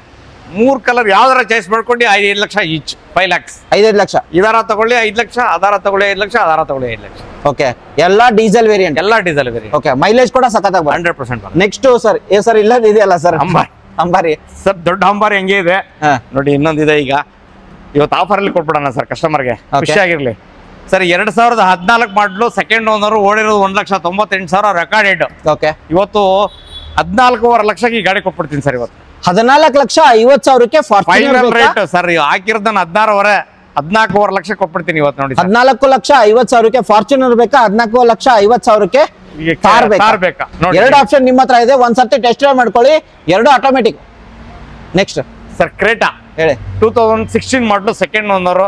3 ಕಲರ್ ಯಾವ್ದಾರ ಚಾಯ್ಸ್ ಮಾಡ್ಕೊಂಡು 5 ಲಕ್ಷ ಈಚ್, 5 lakhs. 5 ಲಕ್ಷ. ಇದಾರ ತಗೊಳ್ಳಿ 5 ಲಕ್ಷ, ಆಧಾರ ತಗೊಳ್ಳಿ 5 ಲಕ್ಷ, ಆಧಾರ ತಗೊಳ್ಳಿ 5 ಲಕ್ಷ. ಓಕೆ. ಎಲ್ಲ ಡೀಸೆಲ್ ವೇರಿಯಂಟ್. ಎಲ್ಲ ಡೀಸೆಲ್ ವೇರಿಯಂಟ್. ಓಕೆ. ಮೈಲೇಜ್ ಕೂಡ ಸಖತ್ತಾಗಿ 100%. ನೆಕ್ಸ್ಟ್ ಸರ್ ಸರ್ ಇಲ್ಲದ ಇದೆಯಲ್ಲ ಸರ್, ಅಂಬಾರಿ ಸರ್. ದೊಡ್ಡ ಅಂಬಾರಿ ಹೆಂಗೆ ಇದೆ ನೋಡಿ. ಇನ್ನೊಂದಿದೆ ಈಗ, ಇವತ್ತು ಆಫರ್ ಅಲ್ಲಿ ಕೊಟ್ಬಿಡೋಣ ಸರ್ ಕಸ್ಟಮರ್ಗೆ, ಖುಷಿಯಾಗಿರ್ಲಿ ಸರ್. 2014 ಮಾಡಲು, ಸೆಕೆಂಡ್ ಓನರ್, ಓಡಿರೋದು 1,98,000 ರೆಕಾರ್ಡೆಡ್. ಓಕೆ. ಇವತ್ತು 14.5 ಲಕ್ಷಕ್ಕೆ ಈ ಗಾಡಿ ಕೊಟ್ಬಿಡ್ತೀನಿ ಸರ್. ಇವತ್ತು 14,50,000ಕ್ಕೆ ಫೈನಲ್ ರೇಟ್ ಸರ್. ಹಾಕಿರೋದು 14.5 ಲಕ್ಷ ಕೊಟ್ಬಿಡ್ತೀನಿ ಇವತ್ತು ನೋಡಿ. 14,50,000ಕ್ಕೆ ಫಾರ್ಚುನರ್ ಬೇಕಾ? 14,50,000ಕ್ಕೆ ಕಾರ್ ಬೇಕಾ? 2 ಆಪ್ಷನ್ ನಿಮ್ಮ ಹತ್ರ ಇದೆ. ಒಂದ್ಸರ್ತಿ ಟೆಸ್ಟ್ ಡ್ರೈವ್ ಮಾಡ್ಕೊಳ್ಳಿ. 2 ಆಟೋಮೆಟಿಕ್. ನೆಕ್ಸ್ಟ್ ಸರ್ ಕ್ರೇಟಾ ಹೇಳಿ. 2016 ಮಾಡಲು ಸೆಕೆಂಡ್ ಓನರ್,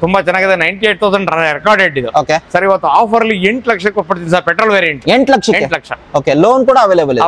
ತುಂಬಾ ಚೆನ್ನಾಗಿದೆ. 98,000 ರೆಕಾರ್ಡೆಡ್ ಇದು. ಓಕೆ ಸರ್ ಇವತ್ತು ಆಫರ್ ಅಲ್ಲಿ 8 ಲಕ್ಷಕ್ಕೆ ಕೊಟ್ಬಿಡ್ತೀನಿ ಸರ್. ಪೆಟ್ರೋಲ್ ವೇರಿಯಂಟ್ 8 ಲಕ್ಷಕ್ಕೆ. 8 ಲಕ್ಷ. ಓಕೆ ಲೋನ್ ಕೂಡ ಅವೈಲೇಬಲ್ ಇದೆ.